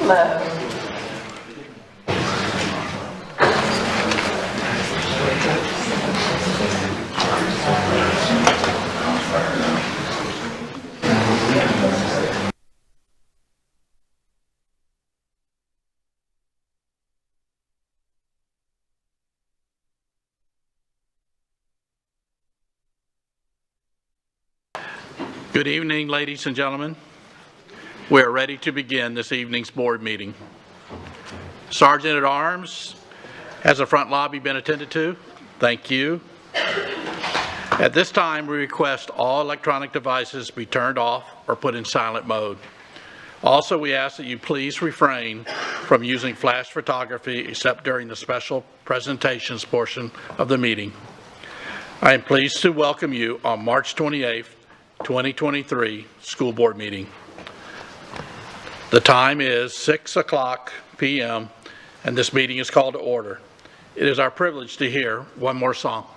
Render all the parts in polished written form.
Good evening, ladies and gentlemen. We are ready to begin this evening's board meeting. Sergeant at Arms, has the front lobby been attended to? Thank you. At this time, we request all electronic devices be turned off or put in silent mode. Also, we ask that you please refrain from using flash photography except during the special presentations portion of the meeting. I am pleased to welcome you on March 28th, 2023 school board meeting. The time is 6:00 p.m. and this meeting is called to order. It is our privilege to hear one more song.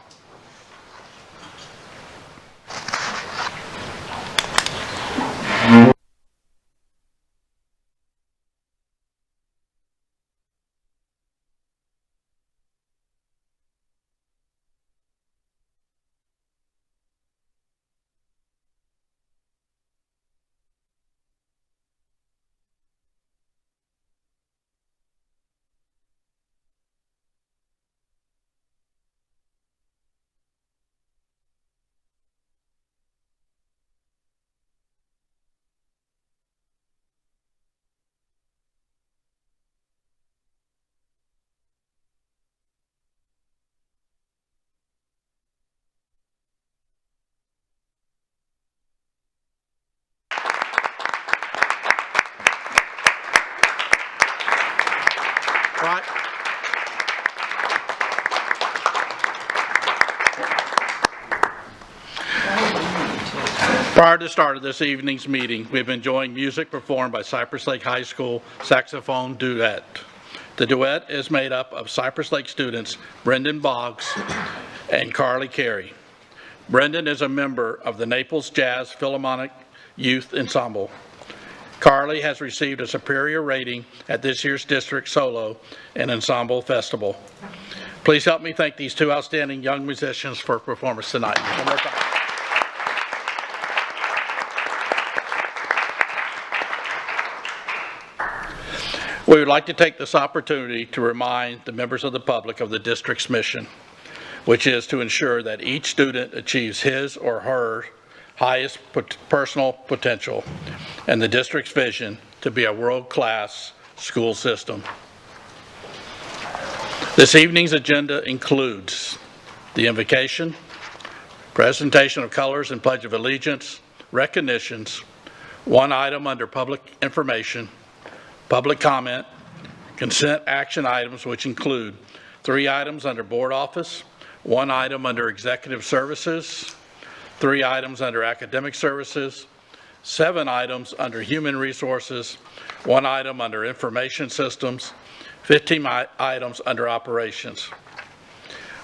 Right. Prior to the start of this evening's meeting, we've been enjoying music performed by Cypress Lake High School Saxophone Duet. The duet is made up of Cypress Lake students Brendan Boggs and Carly Carey. Brendan is a member of the Naples Jazz Philharmonic Youth Ensemble. Carly has received a superior rating at this year's District Solo and Ensemble Festival. Please help me thank these two outstanding young musicians for performance tonight. One more time. We would like to take this opportunity to remind the members of the public of the district's mission, which is to ensure that each student achieves his or her highest personal potential and the district's vision to be a world-class school system. This evening's agenda includes the invocation, presentation of colors and Pledge of Allegiance, recognitions, one item under public information, public comment, consent action items, which include 3 items under board office, 1 item under executive services, 3 items under academic services, 7 items under human resources, 1 item under information systems, 15 items under operations.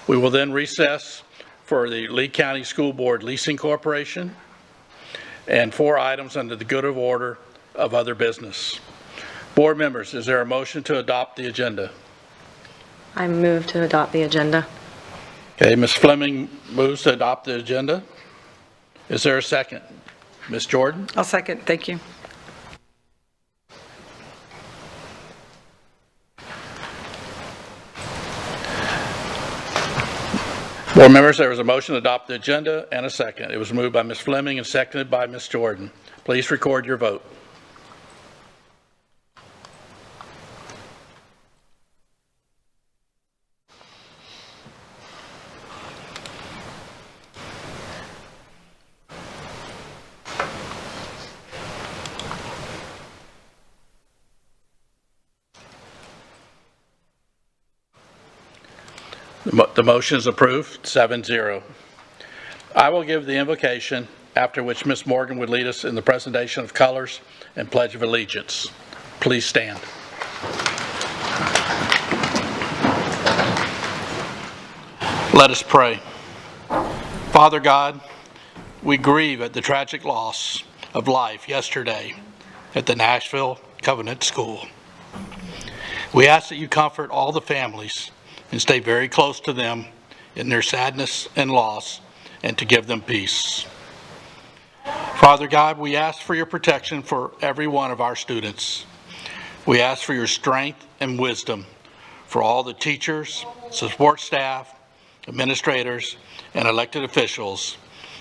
We will then recess for the Lee County School Board Leasing Corporation and 4 items under the good of order of other business. Board members, is there a motion to adopt the agenda? I move to adopt the agenda. Okay, Ms. Fleming moves to adopt the agenda. Is there a second? Ms. Jordan? I'll second. Thank you. Board members, there was a motion to adopt the agenda and a second. It was moved by Ms. Fleming and seconded by Ms. Jordan. Please record your vote. The motion is approved, 7-0. I will give the invocation, after which Ms. Morgan would lead us in the presentation of colors and Pledge of Allegiance. Please stand. Let us pray. Father God, we grieve at the tragic loss of life yesterday at the Nashville Covenant School. We ask that you comfort all the families and stay very close to them in their sadness and loss, and to give them peace. Father God, we ask for your protection for every one of our students. We ask for your strength and wisdom for all the teachers, support staff, administrators, and elected officials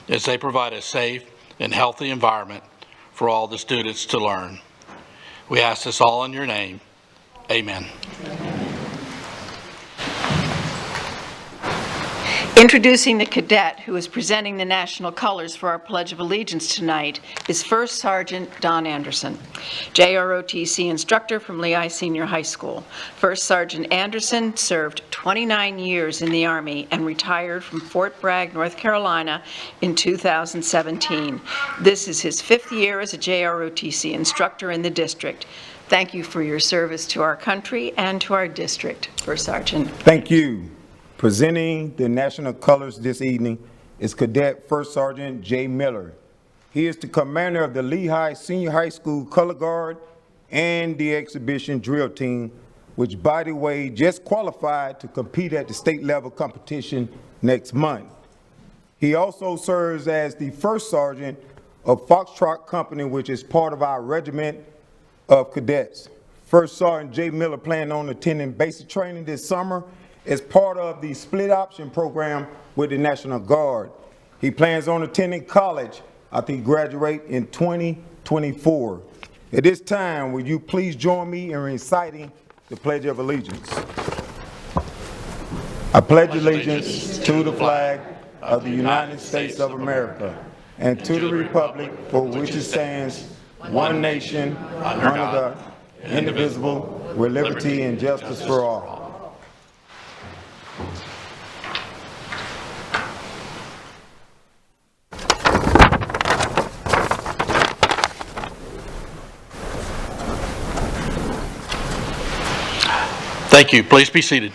as they provide a safe and healthy environment for all the students to learn. We ask this all in your name. Amen. Introducing the cadet who is presenting the national colors for our Pledge of Allegiance tonight is First Sergeant Don Anderson, JROTC instructor from Lehigh Senior High School. First Sergeant Anderson served 29 years in the Army and retired from Fort Bragg, North Carolina in 2017. This is his 5th year as a JROTC instructor in the district. Thank you for your service to our country and to our district, First Sergeant. Thank you. Presenting the national colors this evening is Cadet First Sergeant Jay Miller. He is the commander of the Lehigh Senior High School Color Guard and the exhibition drill team, which, by the way, just qualified to compete at the state level competition next month. He also serves as the first sergeant of Foxtrot Company, which is part of our regiment of cadets. First Sergeant Jay Miller planned on attending basic training this summer as part of the split option program with the National Guard. He plans on attending college after he graduates in 2024. At this time, will you please join me in reciting the Pledge of Allegiance? I pledge allegiance to the flag of the United States of America and to the republic for which it stands, one nation, under God, indivisible, with liberty and justice for all. Thank you. Please be seated.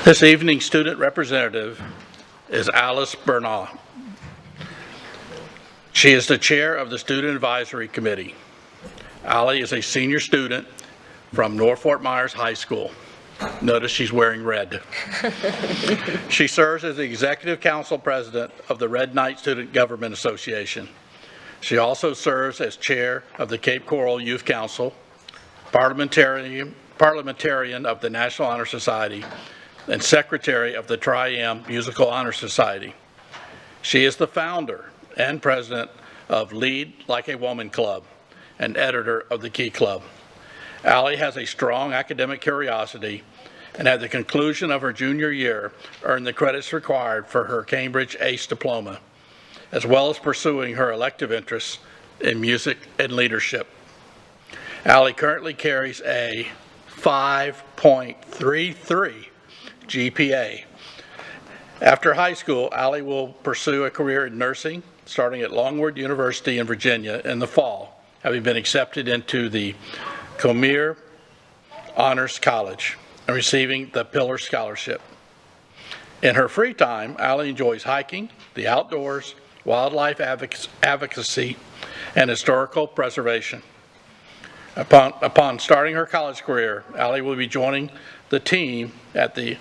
This evening's student representative is Alice Bernal. She is the chair of the Student Advisory Committee. Allie is a senior student from North Fort Myers High School. Notice she's wearing red. She serves as the Executive Council President of the Red Knight Student Government Association. She also serves as chair of the Cape Coral Youth Council, parliamentarian of the National Honor Society, and secretary of the Tri-M Musical Honor Society. She is the founder and president of Lead Like a Woman Club and editor of the Key Club. Allie has a strong academic curiosity and at the conclusion of her junior year earned the credits required for her Cambridge ACE diploma, as well as pursuing her elective interests in music and leadership. Allie currently carries a 5.33 GPA. After high school, Allie will pursue a career in nursing, starting at Longwood University in Virginia in the fall, having been accepted into the Comere Honors College and receiving the Pillar Scholarship. In her free time, Allie enjoys hiking, the outdoors, wildlife advocacy, and historical preservation. Upon starting her college career, Allie will be joining the team at the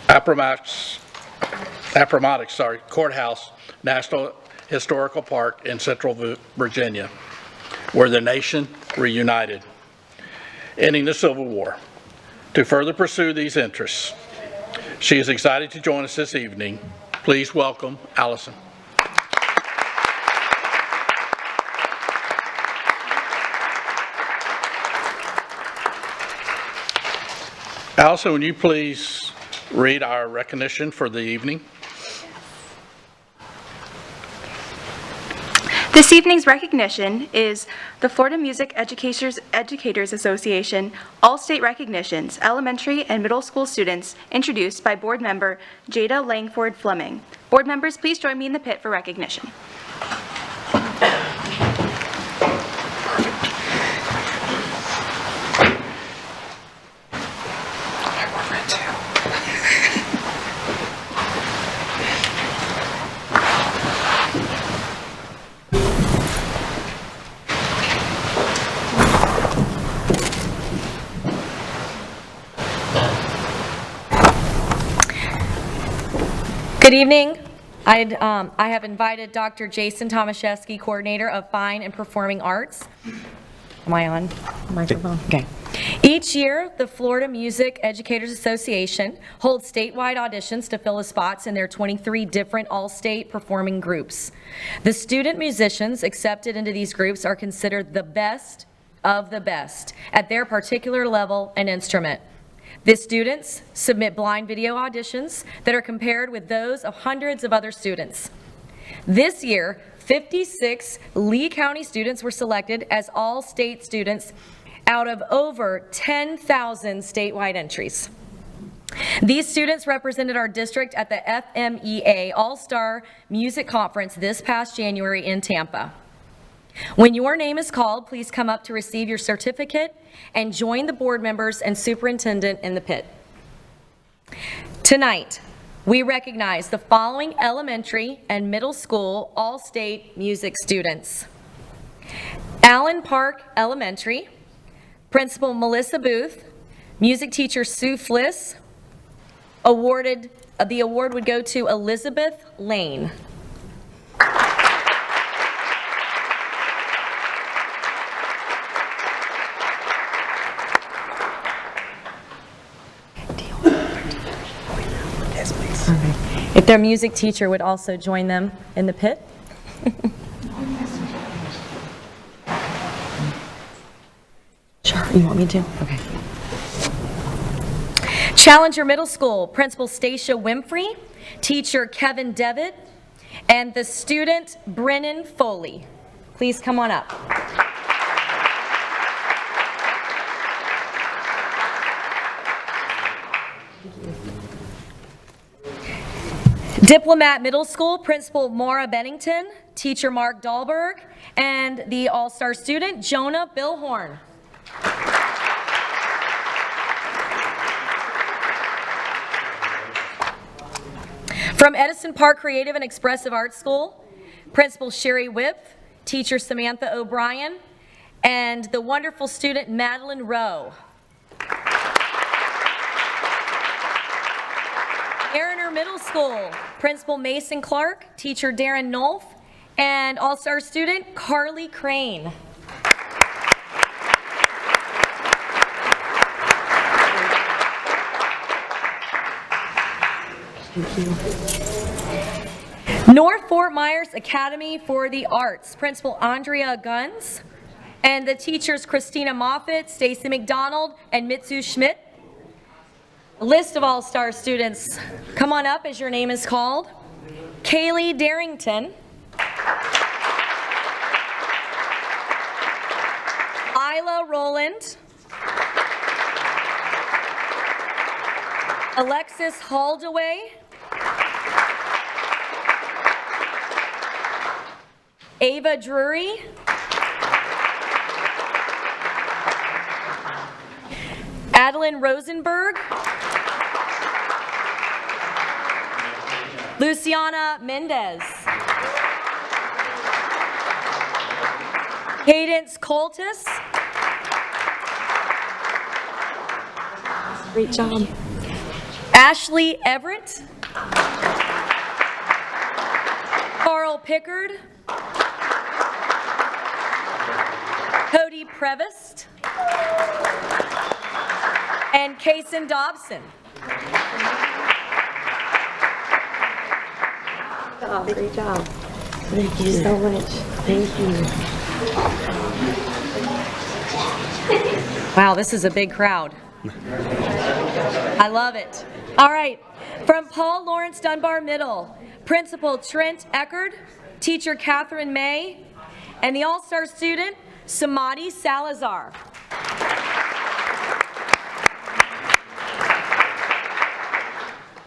Appomattox Courthouse National Historical Park in Central Virginia, where the nation reunited, ending the Civil War. To further pursue these interests, she is excited to join us this evening. Please welcome Allison. Allison, would you please read our recognition for the evening? This evening's recognition is the Florida Music Educators Association All-State Recognitions, Elementary and Middle School Students, introduced by Board Member Jada Langford Fleming. Board members, please join me in the pit for recognition. Good evening. I have invited Dr. Jason Tomaszewski, Coordinator of Fine and Performing Arts. Am I on microphone? Okay. Each year, the Florida Music Educators Association holds statewide auditions to fill the spots in their 23 different all-state performing groups. The student musicians accepted into these groups are considered the best of the best at their particular level and instrument. The students submit blind video auditions that are compared with those of hundreds of other students. This year, 56 Lee County students were selected as all-state students out of over 10,000 statewide entries. These students represented our district at the FMEA All-Star Music Conference this past January in Tampa. When your name is called, please come up to receive your certificate and join the board members and superintendent in the pit. Tonight, we recognize the following elementary and middle school all-state music students. Allen Park Elementary, Principal Melissa Booth, music teacher Sue Fliss. The award would go to Elizabeth Lane. If their music teacher would also join them in the pit. Sure, you want me to? Okay. Challenger Middle School, Principal Stacia Winfrey, teacher Kevin Devitt, and the student Brennan Foley. Please come on up. Diplomat Middle School, Principal Maura Bennington, teacher Mark Dahlberg, and the all-star student Jonah Billhorn. From Edison Park Creative and Expressive Arts School, Principal Sherry Whip, teacher Samantha O'Brien, and the wonderful student Madeline Rowe. Mariner Middle School, Principal Mason Clark, teacher Darren Nolf, and all-star student Carly Crane. North Fort Myers Academy for the Arts, Principal Andrea Guns, and the teachers Christina Moffitt, Stacy McDonald, and Mitsu Schmidt. A list of all-star students, come on up as your name is called. Kaylee Darrington. Isla Rowland. Alexis Haldaway. Ava Drury. Adeline Rosenberg. Luciana Mendez. Cadence Coltis. Great job. Ashley Everett. Carl Pickard. Cody Previst. And Kason Dobson. Great job. Thank you so much. Thank you. Wow, this is a big crowd. I love it. All right, from Paul Lawrence Dunbar Middle, Principal Trent Eckerd, teacher Catherine May, and the all-star student, Samadhi Salazar.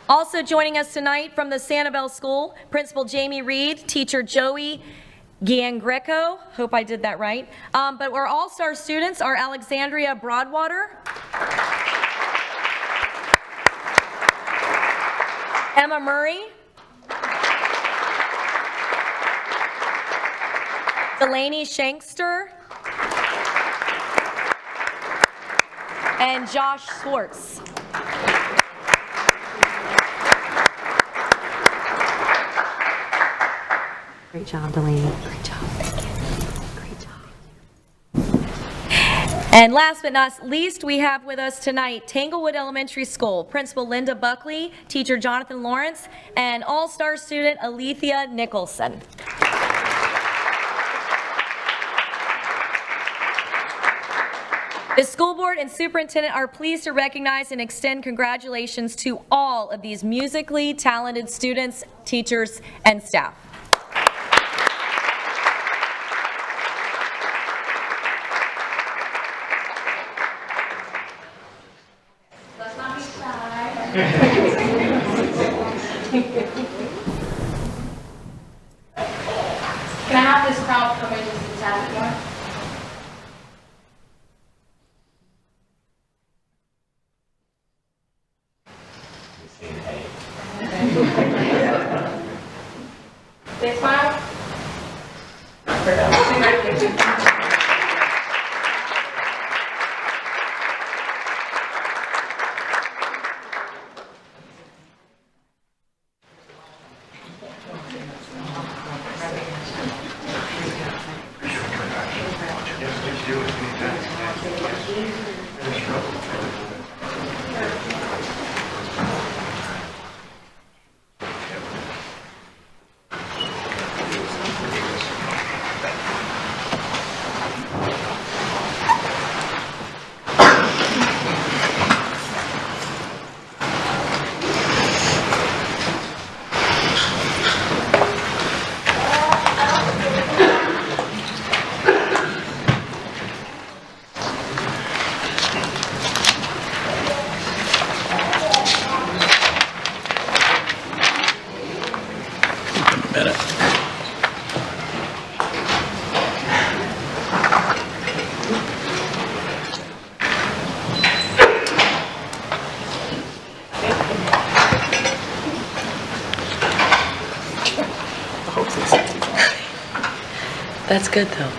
Also joining us tonight from the Sanibel School, Principal Jamie Reed, teacher Joey Giangreco, hope I did that right. But our all-star students are Alexandria Broadwater, Emma Murray, Delaney Shankster, and Josh Swartz. Great job, Delaney. Great job. Great job. And last but not least, we have with us tonight Tanglewood Elementary School, Principal Linda Buckley, Teacher Jonathan Lawrence, and All-Star student Alethea Nicholson. The school board and superintendent are pleased to recognize and extend congratulations to all of these musically talented students, teachers, and staff. Can I have this crowd come in just a tad bit more? Big smile. That's good, though.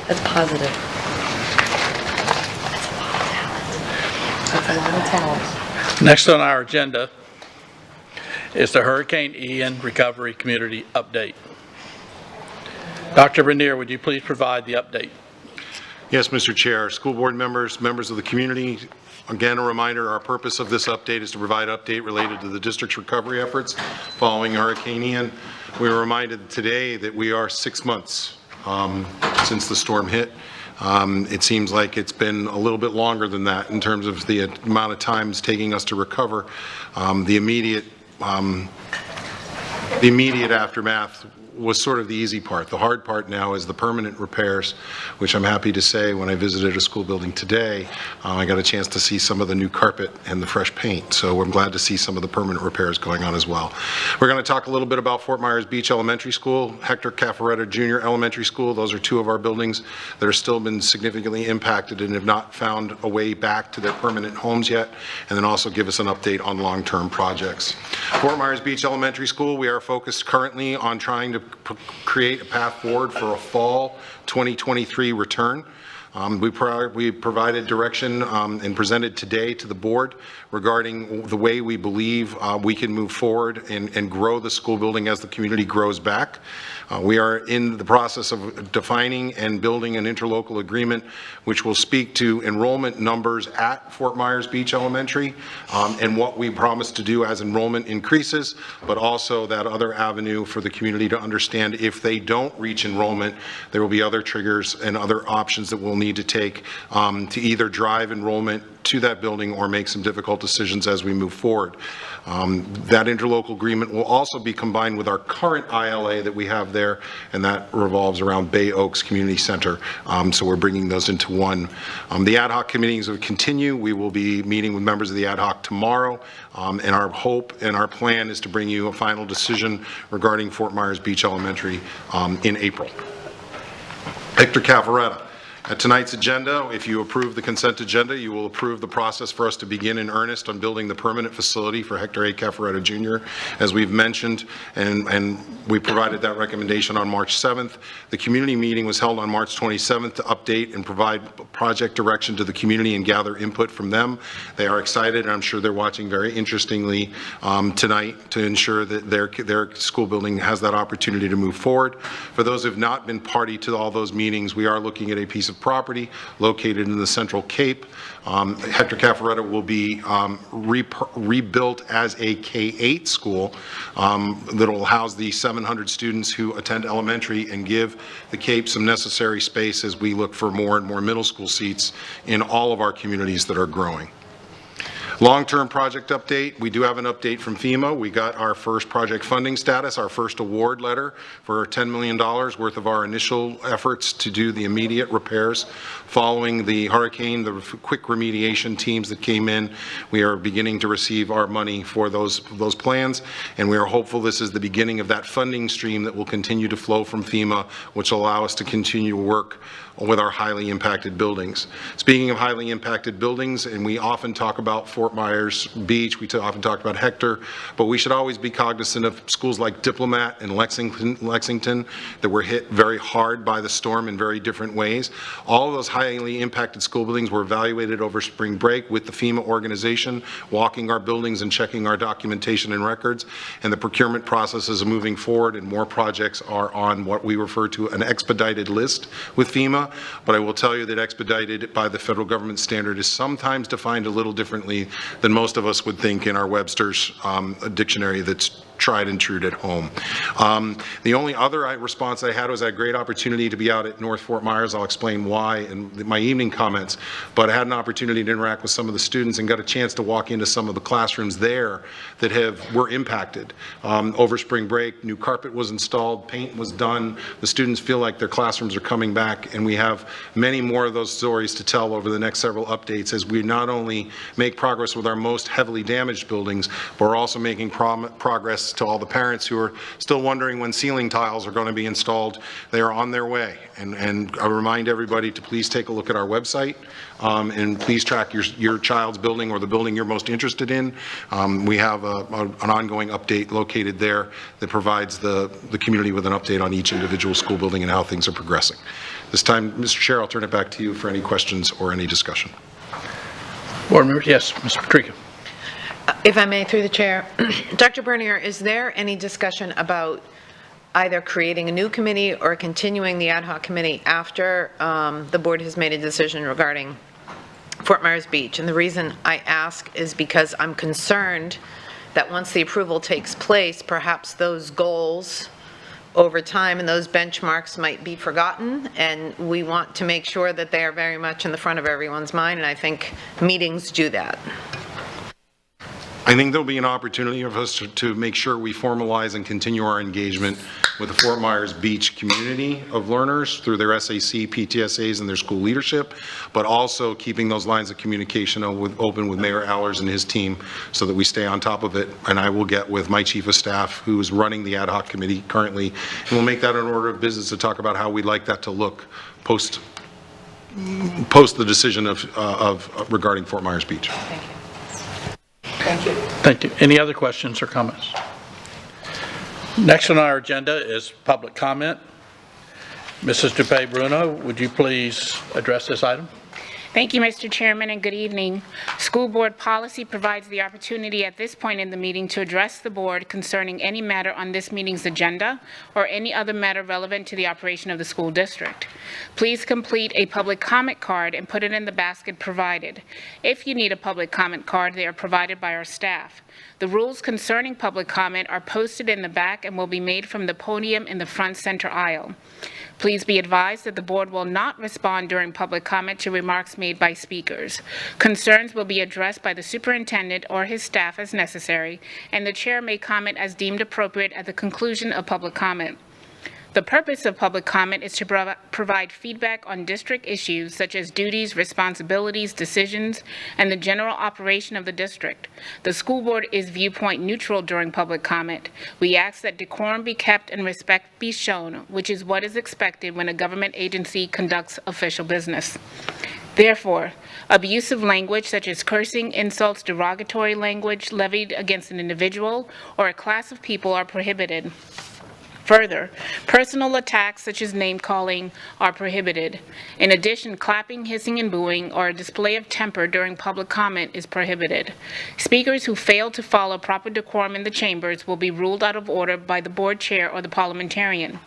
That's positive. That's a lot of talent. Next on our agenda is the Hurricane Ian Recovery Community Update. Dr. Bernier, would you please provide the update? Yes, Mr. Chair, school board members, members of the community, again, a reminder, our purpose of this update is to provide update related to the district's recovery efforts following Hurricane Ian. We were reminded today that we are 6 months since the storm hit. It seems like it's been a little bit longer than that in terms of the amount of time it's taking us to recover. The immediate aftermath was sort of the easy part. The hard part now is the permanent repairs, which I'm happy to say when I visited a school building today, I got a chance to see some of the new carpet and the fresh paint. So I'm glad to see some of the permanent repairs going on as well. We're going to talk a little bit about Fort Myers Beach Elementary School, Hector Caffaretta Junior Elementary School. Those are two of our buildings that are still been significantly impacted and have not found a way back to their permanent homes yet, and then also give us an update on long-term projects. Fort Myers Beach Elementary School, we are focused currently on trying to create a path forward for a fall 2023 return. We provided direction and presented today to the board regarding the way we believe we can move forward and grow the school building as the community grows back. We are in the process of defining and building an interlocal agreement which will speak to enrollment numbers at Fort Myers Beach Elementary and what we promise to do as enrollment increases, but also that other avenue for the community to understand if they don't reach enrollment, there will be other triggers and other options that we'll need to take to either drive enrollment to that building or make some difficult decisions as we move forward. That interlocal agreement will also be combined with our current ILA that we have there, and that revolves around Bay Oaks Community Center. So we're bringing those into one. The ad hoc committees will continue. We will be meeting with members of the ad hoc tomorrow, and our hope and our plan is to bring you a final decision regarding Fort Myers Beach Elementary in April. Hector Caffaretta. At tonight's agenda, if you approve the consent agenda, you will approve the process for us to begin in earnest on building the permanent facility for Hector A. Caffaretta Jr. As we've mentioned, and we provided that recommendation on March 7th. The community meeting was held on March 27th to update and provide project direction to the community and gather input from them. They are excited, and I'm sure they're watching very interestingly tonight to ensure that their school building has that opportunity to move forward. For those who have not been party to all those meetings, we are looking at a piece of property located in the Central Cape. Hector Caffaretta will be rebuilt as a K-8 school that will house the 700 students who attend elementary and give the Cape some necessary space as we look for more and more middle school seats in all of our communities that are growing. Long-term project update, we do have an update from FEMA. We got our first project funding status, our first award letter for $10 million worth of our initial efforts to do the immediate repairs. Following the hurricane, the quick remediation teams that came in, we are beginning to receive our money for those plans, and we are hopeful this is the beginning of that funding stream that will continue to flow from FEMA, which will allow us to continue to work with our highly impacted buildings. Speaking of highly impacted buildings, and we often talk about Fort Myers Beach, we often talk about Hector, but we should always be cognizant of schools like Diplomat and Lexington that were hit very hard by the storm in very different ways. All of those highly impacted school buildings were evaluated over spring break with the FEMA organization, walking our buildings and checking our documentation and records, and the procurement processes are moving forward, and more projects are on what we refer to an expedited list with FEMA. But I will tell you that expedited by the federal government standard is sometimes defined a little differently than most of us would think in our Webster's dictionary that's tried and true at home. The only other response I had was I had a great opportunity to be out at North Fort Myers. I'll explain why in my evening comments, but I had an opportunity to interact with some of the students and got a chance to walk into some of the classrooms there that were impacted. Over spring break, new carpet was installed, paint was done, the students feel like their classrooms are coming back, and we have many more of those stories to tell over the next several updates as we not only make progress with our most heavily damaged buildings, but we're also making progress to all the parents who are still wondering when ceiling tiles are going to be installed. They are on their way. And I remind everybody to please take a look at our website and please track your child's building or the building you're most interested in. We have an ongoing update located there that provides the community with an update on each individual school building and how things are progressing. This time, Mr. Chair, I'll turn it back to you for any questions or any discussion. Board members, yes, Mr. Patrica. If I may, through the chair, Dr. Bernier, is there any discussion about either creating a new committee or continuing the ad hoc committee after the board has made a decision regarding Fort Myers Beach? And the reason I ask is because I'm concerned that once the approval takes place, perhaps those goals over time and those benchmarks might be forgotten, and we want to make sure that they are very much in the front of everyone's mind, and I think meetings do that. I think there'll be an opportunity for us to make sure we formalize and continue our engagement with the Fort Myers Beach community of learners through their SAC, PTSAs, and their school leadership, but also keeping those lines of communication open with Mayor Allers and his team so that we stay on top of it. And I will get with my chief of staff, who is running the ad hoc committee currently, and we'll make that an order of business to talk about how we'd like that to look post the decision of regarding Fort Myers Beach. Thank you. Thank you. Thank you. Any other questions or comments? Next on our agenda is public comment. Mrs. Dupay Bruno, would you please address this item? Thank you, Mr. Chairman, and good evening. School board policy provides the opportunity at this point in the meeting to address the board concerning any matter on this meeting's agenda or any other matter relevant to the operation of the school district. Please complete a public comment card and put it in the basket provided. If you need a public comment card, they are provided by our staff. The rules concerning public comment are posted in the back and will be made from the podium in the front center aisle. Please be advised that the board will not respond during public comment to remarks made by speakers. Concerns will be addressed by the superintendent or his staff as necessary, and the chair may comment as deemed appropriate at the conclusion of public comment. The purpose of public comment is to provide feedback on district issues such as duties, responsibilities, decisions, and the general operation of the district. The school board is viewpoint neutral during public comment. We ask that decorum be kept and respect be shown, which is what is expected when a government agency conducts official business. Therefore, abusive language such as cursing, insults, derogatory language levied against an individual or a class of people are prohibited. Further, personal attacks such as name-calling are prohibited. In addition, clapping, hissing, and booing, or a display of temper during public comment is prohibited. Speakers who fail to follow proper decorum in the chambers will be ruled out of order by the board chair or the parliamentarian.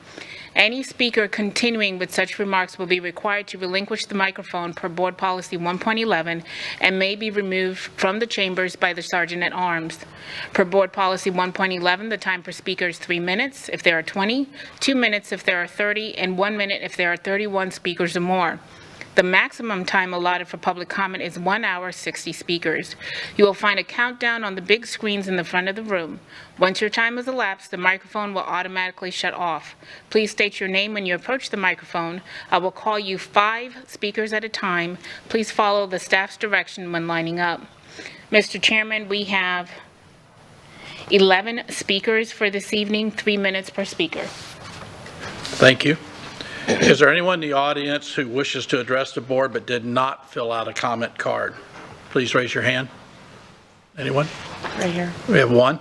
Any speaker continuing with such remarks will be required to relinquish the microphone per Board Policy 1.11 and may be removed from the chambers by the Sergeant at Arms. Per Board Policy 1.11, the time per speaker is 3 minutes if there are 20, 2 minutes if there are 30, and 1 minute if there are 31 speakers or more. The maximum time allotted for public comment is 1 hour, 60 speakers. You will find a countdown on the big screens in the front of the room. Once your time has elapsed, the microphone will automatically shut off. Please state your name when you approach the microphone. I will call you 5 speakers at a time. Please follow the staff's direction when lining up. Mr. Chairman, we have 11 speakers for this evening, 3 minutes per speaker. Thank you. Is there anyone in the audience who wishes to address the board but did not fill out a comment card? Please raise your hand. Anyone? Right here. We have one.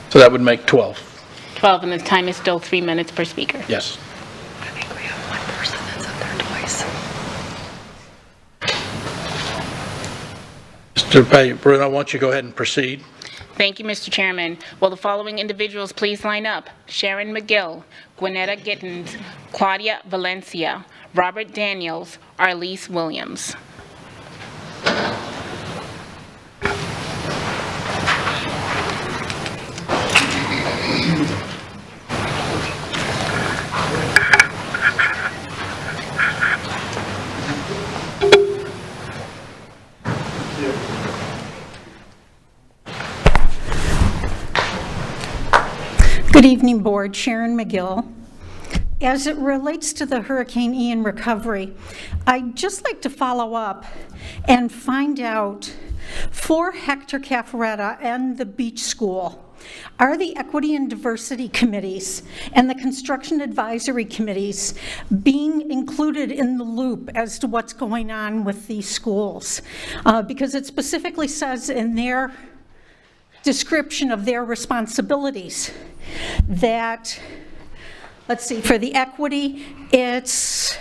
So that would make 12. 12, and the time is still 3 minutes per speaker. Yes. I think we have one person that's up there twice. Mr. Bruno, why don't you go ahead and proceed? Thank you, Mr. Chairman. Will the following individuals please line up? Sharon McGill, Gwinnetta Gittins, Claudia Valencia, Robert Daniels, Arlise Williams. Good evening, Board. Sharon McGill. As it relates to the Hurricane Ian recovery, I'd just like to follow up and find out for Hector Caffaretta and the Beach School, are the Equity and Diversity Committees and the Construction Advisory Committees being included in the loop as to what's going on with these schools? Because it specifically says in their description of their responsibilities that, let's see, for the equity, it's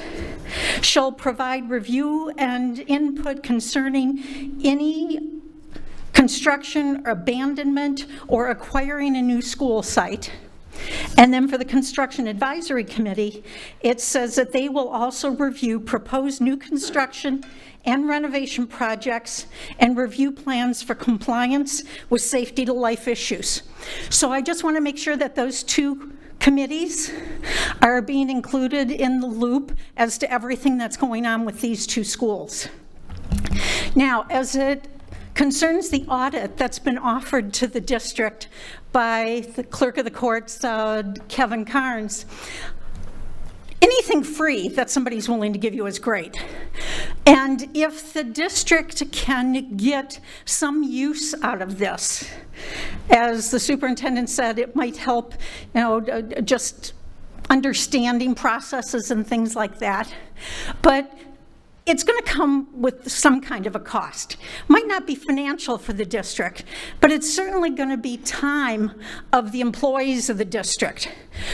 shall provide review and input concerning any construction, abandonment, or acquiring a new school site. And then for the Construction Advisory Committee, it says that they will also review proposed new construction and renovation projects and review plans for compliance with safety to life issues. So I just want to make sure that those two committees are being included in the loop as to everything that's going on with these two schools. Now, as it concerns the audit that's been offered to the district by the clerk of the courts, Kevin Carnes, anything free that somebody's willing to give you is great. And if the district can get some use out of this, as the superintendent said, it might help, just understanding processes and things like that. But it's going to come with some kind of a cost. Might not be financial for the district, but it's certainly going to be time of the employees of the district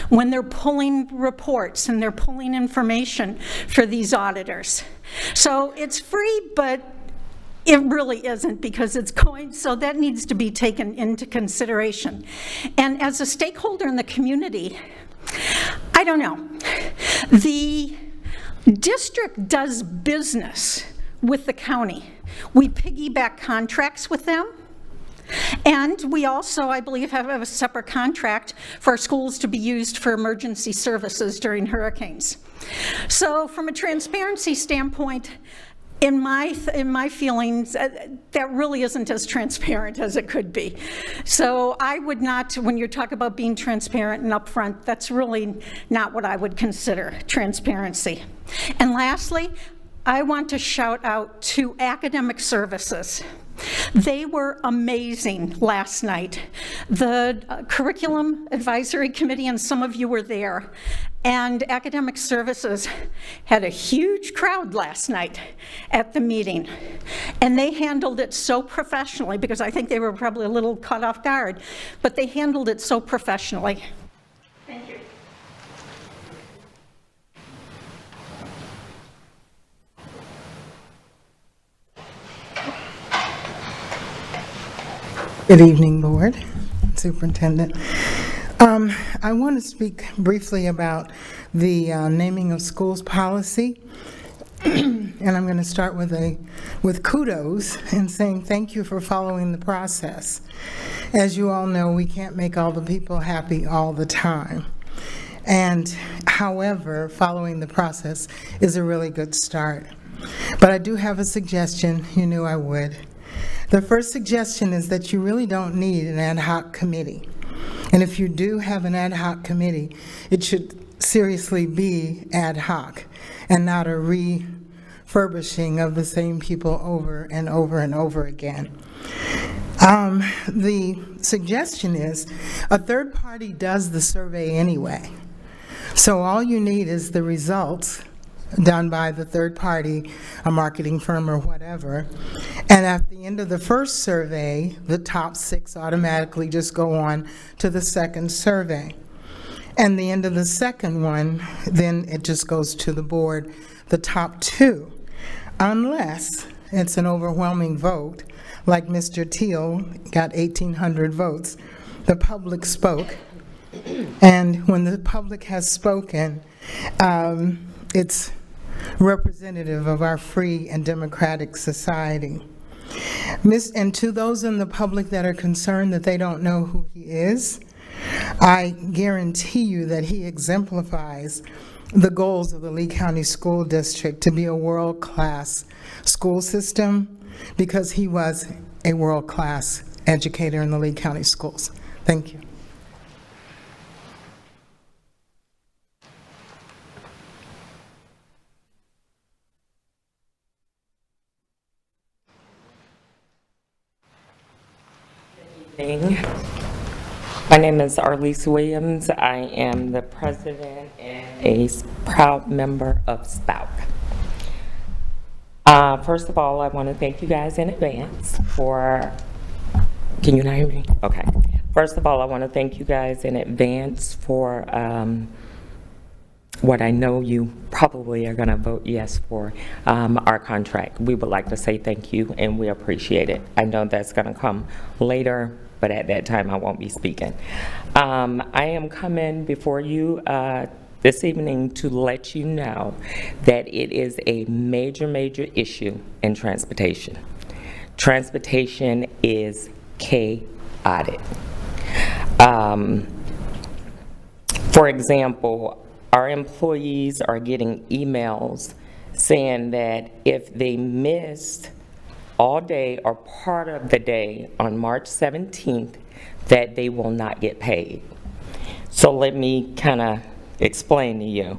when they're pulling reports and they're pulling information for these auditors. So it's free, but it really isn't, because it's going, so that needs to be taken into consideration. And as a stakeholder in the community, I don't know. The district does business with the county. We piggyback contracts with them. And we also, I believe, have a separate contract for our schools to be used for emergency services during hurricanes. So from a transparency standpoint, in my feelings, that really isn't as transparent as it could be. So I would not, when you talk about being transparent and upfront, that's really not what I would consider transparency. And lastly, I want to shout out to academic services. They were amazing last night. The Curriculum Advisory Committee, and some of you were there, and Academic Services had a huge crowd last night at the meeting. And they handled it so professionally, because I think they were probably a little caught off guard, but they handled it so professionally. Thank you. Good evening, Board, Superintendent. I want to speak briefly about the naming of schools policy. And I'm going to start with kudos and saying thank you for following the process. As you all know, we can't make all the people happy all the time. And however, following the process is a really good start. But I do have a suggestion. You knew I would. The first suggestion is that you really don't need an ad hoc committee. And if you do have an ad hoc committee, it should seriously be ad hoc and not a refurbishing of the same people over and over and over again. The suggestion is a third party does the survey anyway. So all you need is the results done by the third party, a marketing firm or whatever. And at the end of the first survey, the top 6 automatically just go on to the second survey. And the end of the second one, then it just goes to the board, the top 2, unless it's an overwhelming vote, like Mr. Teal got 1,800 votes. The public spoke, and when the public has spoken, it's representative of our free and democratic society. And to those in the public that are concerned that they don't know who he is, I guarantee you that he exemplifies the goals of the Lee County School District to be a world-class school system, because he was a world-class educator in the Lee County schools. Thank you. My name is Arlise Williams. I am the president and a proud member of SPOUC. First of all, I want to thank you guys in advance for, can you not hear me? Okay. First of all, I want to thank you guys in advance for what I know you probably are going to vote yes for, our contract. We would like to say thank you, and we appreciate it. I know that's going to come later, but at that time I won't be speaking. I am coming before you this evening to let you know that it is a major, major issue in transportation. Transportation is chaotic. For example, our employees are getting emails saying that if they missed all day or part of the day on March 17th, that they will not get paid. So let me kind of explain to you.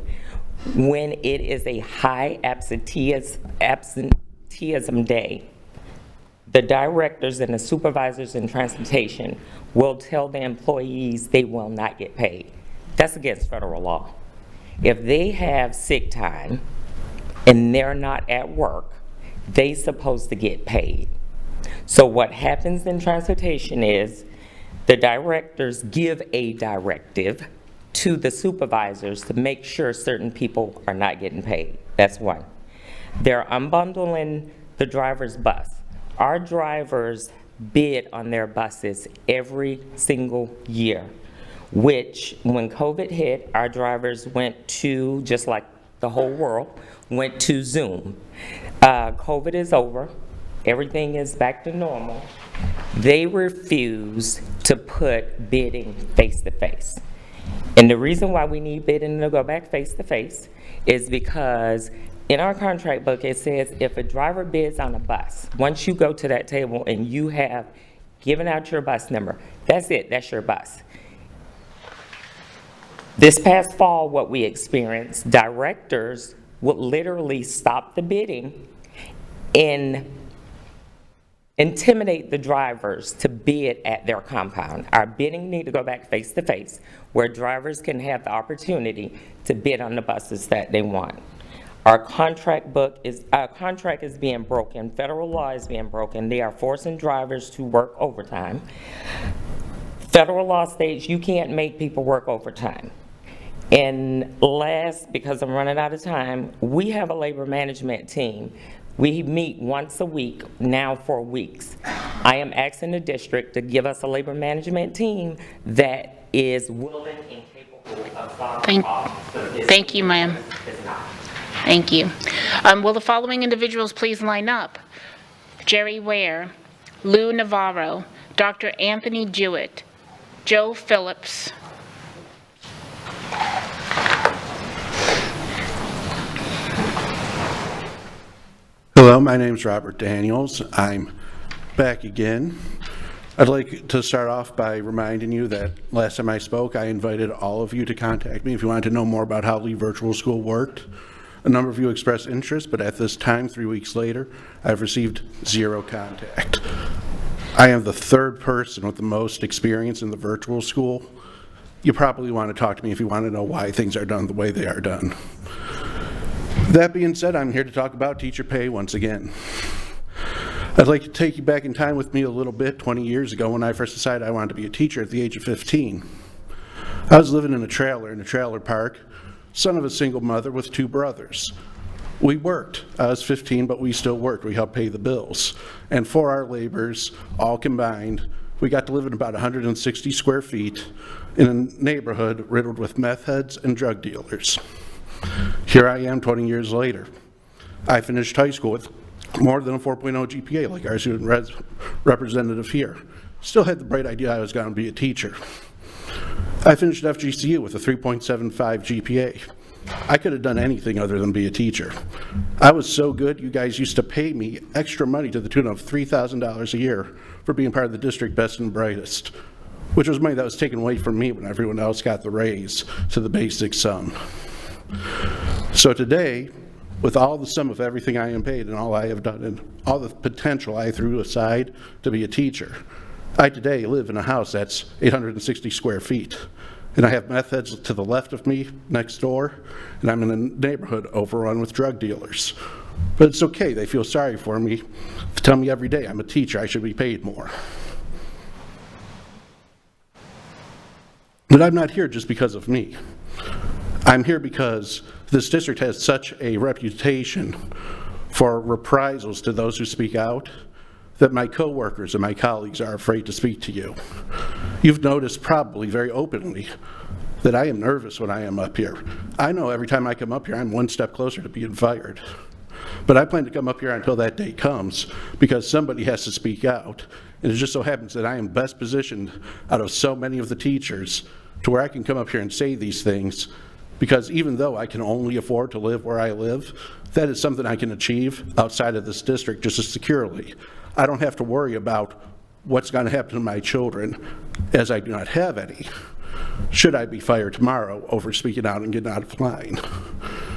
When it is a high absenteeism day, the directors and the supervisors in transportation will tell the employees they will not get paid. That's against federal law. If they have sick time and they're not at work, they're supposed to get paid. So what happens in transportation is the directors give a directive to the supervisors to make sure certain people are not getting paid. That's one. They're unbundling the driver's bus. Our drivers bid on their buses every single year, which when COVID hit, our drivers went to, just like the whole world, went to Zoom. COVID is over. Everything is back to normal. They refuse to put bidding face-to-face. And the reason why we need bidding to go back face-to-face is because in our contract book, it says if a driver bids on a bus, once you go to that table and you have given out your bus number, that's it, that's your bus. This past fall, what we experienced, directors would literally stop the bidding and intimidate the drivers to bid at their compound. Our bidding need to go back face to face, where drivers can have the opportunity to bid on the buses that they want. Our contract is being broken. Federal law is being broken. They are forcing drivers to work overtime. Federal law states you can't make people work overtime. And last, because I'm running out of time, we have a labor management team. We meet once a week now for weeks. I am asking the district to give us a labor management team that is willing and capable of solving problems. Thank you, ma'am. Thank you. Will the following individuals please line up? Jerry Ware, Lou Navarro, Dr. Anthony Jewett, Joe Phillips. Hello, my name's Robert Daniels. I'm back again. I'd like to start off by reminding you that last time I spoke, I invited all of you to contact me if you wanted to know more about how Lee Virtual School worked. A number of you expressed interest, but at this time, 3 weeks later, I've received 0 contact. I am the third person with the most experience in the virtual school. You probably want to talk to me if you want to know why things are done the way they are done. That being said, I'm here to talk about teacher pay once again. I'd like to take you back in time with me a little bit, 20 years ago when I first decided I wanted to be a teacher at the age of 15. I was living in a trailer park, son of a single mother with 2 brothers. We worked. I was 15, but we still worked. We helped pay the bills. And for our labors, all combined, we got to live in about 160 square feet in a neighborhood riddled with meth heads and drug dealers. Here I am 20 years later. I finished high school with more than a 4.0 GPA like our student representative here. Still had the bright idea I was going to be a teacher. I finished FGCU with a 3.75 GPA. I could have done anything other than be a teacher. I was so good, you guys used to pay me extra money to the tune of $3,000 a year for being part of the district best and brightest, which was money that was taken away from me when everyone else got the raise to the basic sum. So today, with all the sum of everything I am paid and all I have done and all the potential I threw aside to be a teacher, I today live in a house that's 860 square feet. And I have meth heads to the left of me next door, and I'm in a neighborhood overrun with drug dealers. But it's okay, they feel sorry for me. They tell me every day I'm a teacher, I should be paid more. But I'm not here just because of me. I'm here because this district has such a reputation for reprisals to those who speak out that my coworkers and my colleagues are afraid to speak to you. You've noticed probably very openly that I am nervous when I am up here. I know every time I come up here, I'm one step closer to being fired. But I plan to come up here until that day comes because somebody has to speak out. And it just so happens that I am best positioned out of so many of the teachers to where I can come up here and say these things, because even though I can only afford to live where I live, that is something I can achieve outside of this district just as securely. I don't have to worry about what's going to happen to my children, as I do not have any, should I be fired tomorrow over speaking out and getting out of line.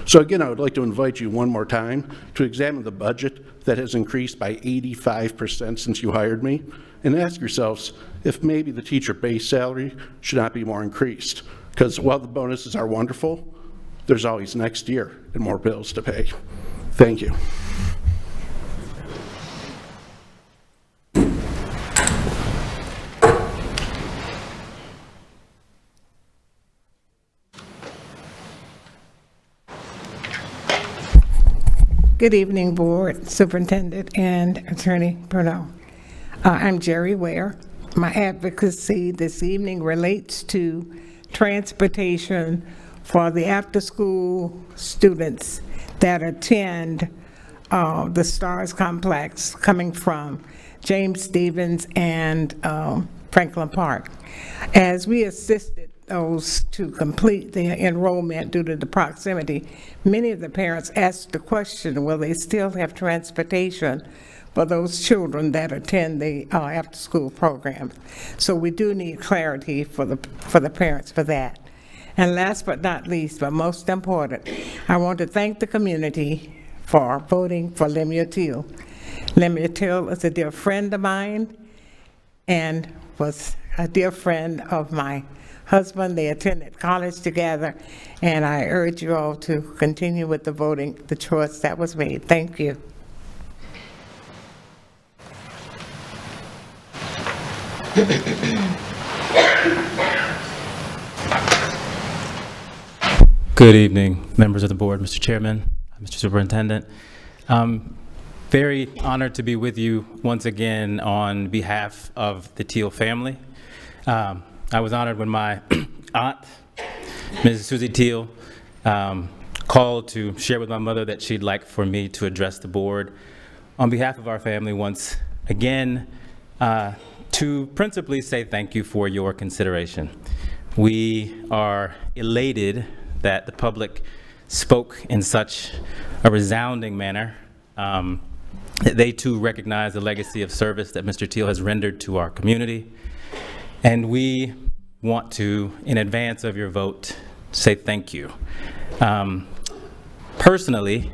So again, I would like to invite you one more time to examine the budget that has increased by 85% since you hired me, and ask yourselves if maybe the teacher base salary should not be more increased. Because while the bonuses are wonderful, there's always next year and more bills to pay. Thank you. Good evening, Board, Superintendent, and Attorney Bruno. I'm Jerry Ware. My advocacy this evening relates to transportation for the after-school students that attend the STARS complex coming from James Stephens and Franklin Park. As we assisted those to complete their enrollment due to the proximity, many of the parents ask the question, will they still have transportation for those children that attend the after-school programs? So we do need clarity for the parents for that. And last but not least, but most important, I want to thank the community for voting for Lemuel Teal. Lemuel Teal is a dear friend of mine and was a dear friend of my husband. They attended college together, and I urge you all to continue with the voting, the choice that was made. Thank you. Good evening, members of the board, Mr. Chairman, Mr. Superintendent. Very honored to be with you once again on behalf of the Teal family. I was honored when my aunt, Mrs. Susie Teal, called to share with my mother that she'd like for me to address the board on behalf of our family once again, to principally say thank you for your consideration. We are elated that the public spoke in such a resounding manner. They too recognize the legacy of service that Mr. Teal has rendered to our community. And we want to, in advance of your vote, say thank you. Personally,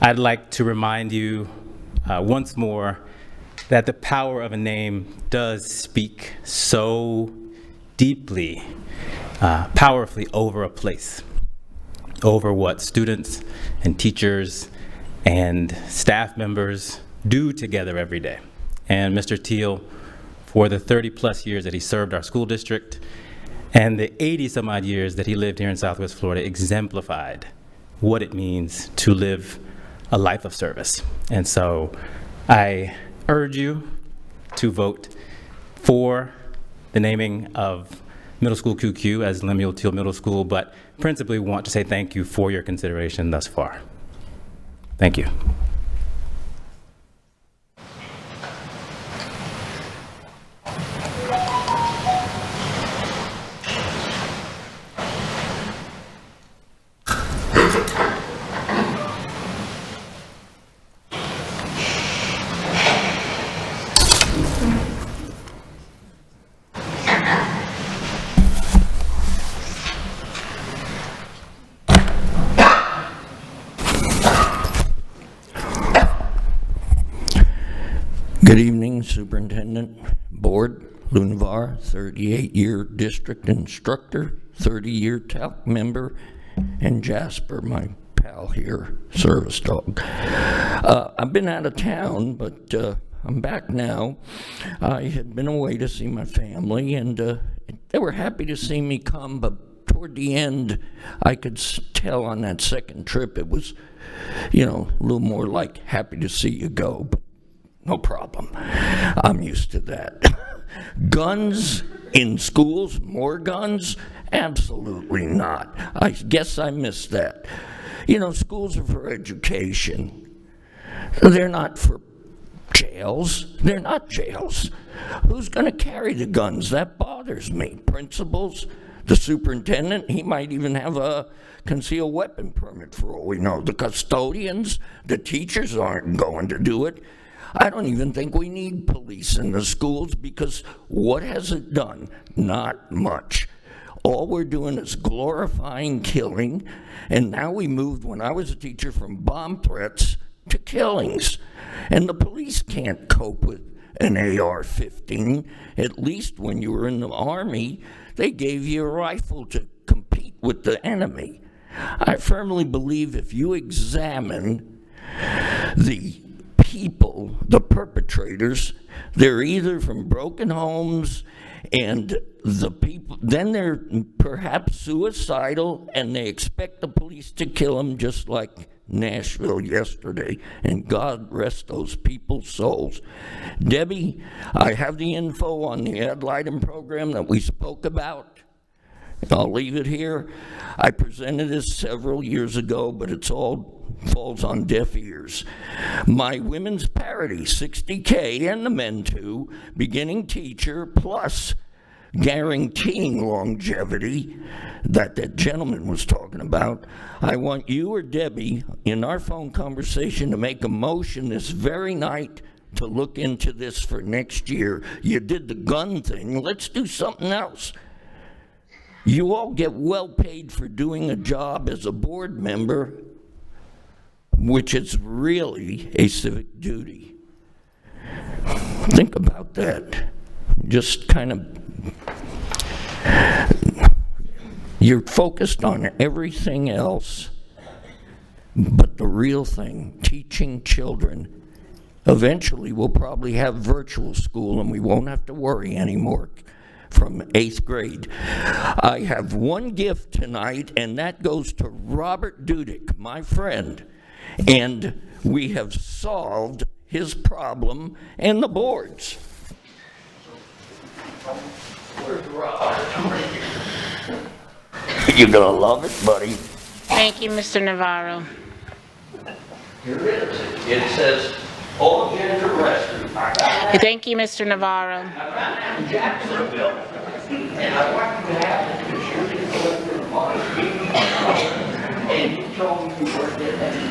I'd like to remind you once more that the power of a name does speak so deeply, powerfully over a place, over what students and teachers and staff members do together every day. And Mr. Teal, for the 30+ years that he served our school district and the 80-some odd years that he lived here in Southwest Florida, exemplified what it means to live a life of service. And so I urge you to vote for the naming of Middle School QQ as Lemuel Teal Middle School, but principally want to say thank you for your consideration thus far. Thank you. Good evening, Superintendent, Board, Lou Navarre, 38-year district instructor, 30-year TALC member, and Jasper, my pal here, service dog. I've been out of town, but I'm back now. I had been away to see my family, and they were happy to see me come, but toward the end, I could tell on that second trip it was, you know, a little more like happy to see you go. But no problem. I'm used to that. Guns in schools, more guns? Absolutely not. I guess I missed that. You know, schools are for education. They're not for jails. They're not jails. Who's going to carry the guns? That bothers me. Principals, the superintendent, he might even have a concealed weapon permit for all we know. The custodians, the teachers aren't going to do it. I don't even think we need police in the schools because what has it done? Not much. All we're doing is glorifying killing, and now we moved, when I was a teacher, from bomb threats to killings. And the police can't cope with an AR-15. At least when you were in the Army, they gave you a rifle to compete with the enemy. I firmly believe if you examine the people, the perpetrators, they're either from broken homes and the people, then they're perhaps suicidal and they expect the police to kill them, just like Nashville yesterday, and God rest those people's souls. Debbie, I have the info on the ad litem program that we spoke about. I'll leave it here. I presented this several years ago, but it's all falls on deaf ears. My women's parity, $60K, and the men too, beginning teacher, plus guaranteeing longevity that that gentleman was talking about, I want you or Debbie in our phone conversation to make a motion this very night to look into this for next year. You did the gun thing, let's do something else. You all get well paid for doing a job as a board member, which is really a civic duty. Think about that. Just kind of, you're focused on everything else, but the real thing, teaching children. Eventually, we'll probably have virtual school and we won't have to worry anymore from 8th grade. I have one gift tonight, and that goes to Robert Dudick, my friend, and we have solved his problem and the board's. Where's Robert? You're gonna love it, buddy. Thank you, Mr. Navarro. Here it is. It says, all gender rescue. Thank you, Mr. Navarro. I'm out in Jacksonville, and I want you to have it because you're the collector of money. And you told me you weren't getting any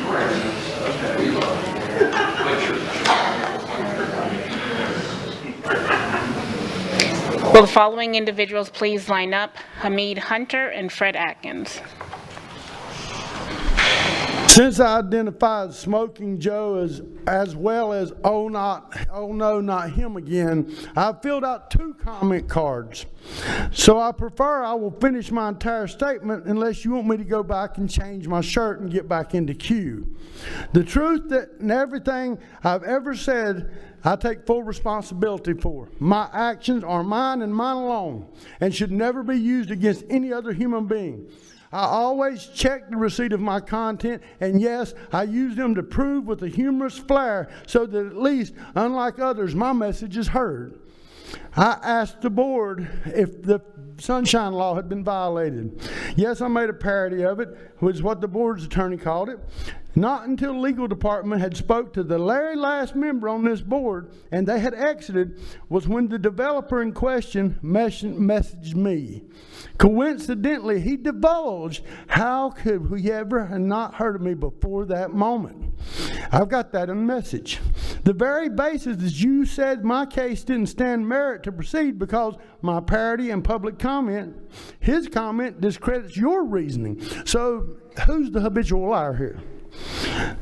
Will the following individuals please line up? Hamid Hunter and Fred Atkins. Since I identified Smoking Joe as well as oh no, not him again, I filled out 2 comment cards. So I will finish my entire statement unless you want me to go back and change my shirt and get back into queue. The truth that in everything I've ever said, I take full responsibility for. My actions are mine and mine alone, and should never be used against any other human being. I always check the receipt of my content, and yes, I use them to prove with a humorous flair so that at least, unlike others, my message is heard. I asked the board if the Sunshine Law had been violated. Yes, I made a parody of it, which is what the board's attorney called it. Not until the legal department had spoke to the very last member on this board and they had exited was when the developer in question messaged me. Coincidentally, he divulged how could we ever have not heard of me before that moment. I've got that in the message. The very basis that you said my case didn't stand merit to proceed because my parody and public comment, his comment discredits your reasoning. So who's the habitual liar here?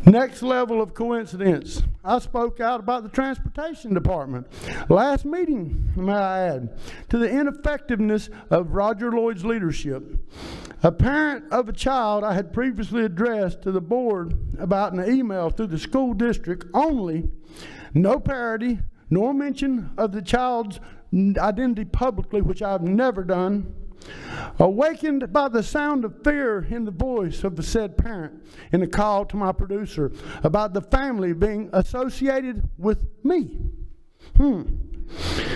Next level of coincidence. I spoke out about the transportation department. Last meeting, may I add, to the ineffectiveness of Roger Lloyd's leadership. A parent of a child I had previously addressed to the board about an email through the school district only, no parody, nor mention of the child's identity publicly, which I've never done. Awakened by the sound of fear in the voice of the said parent in a call to my producer about the family being associated with me.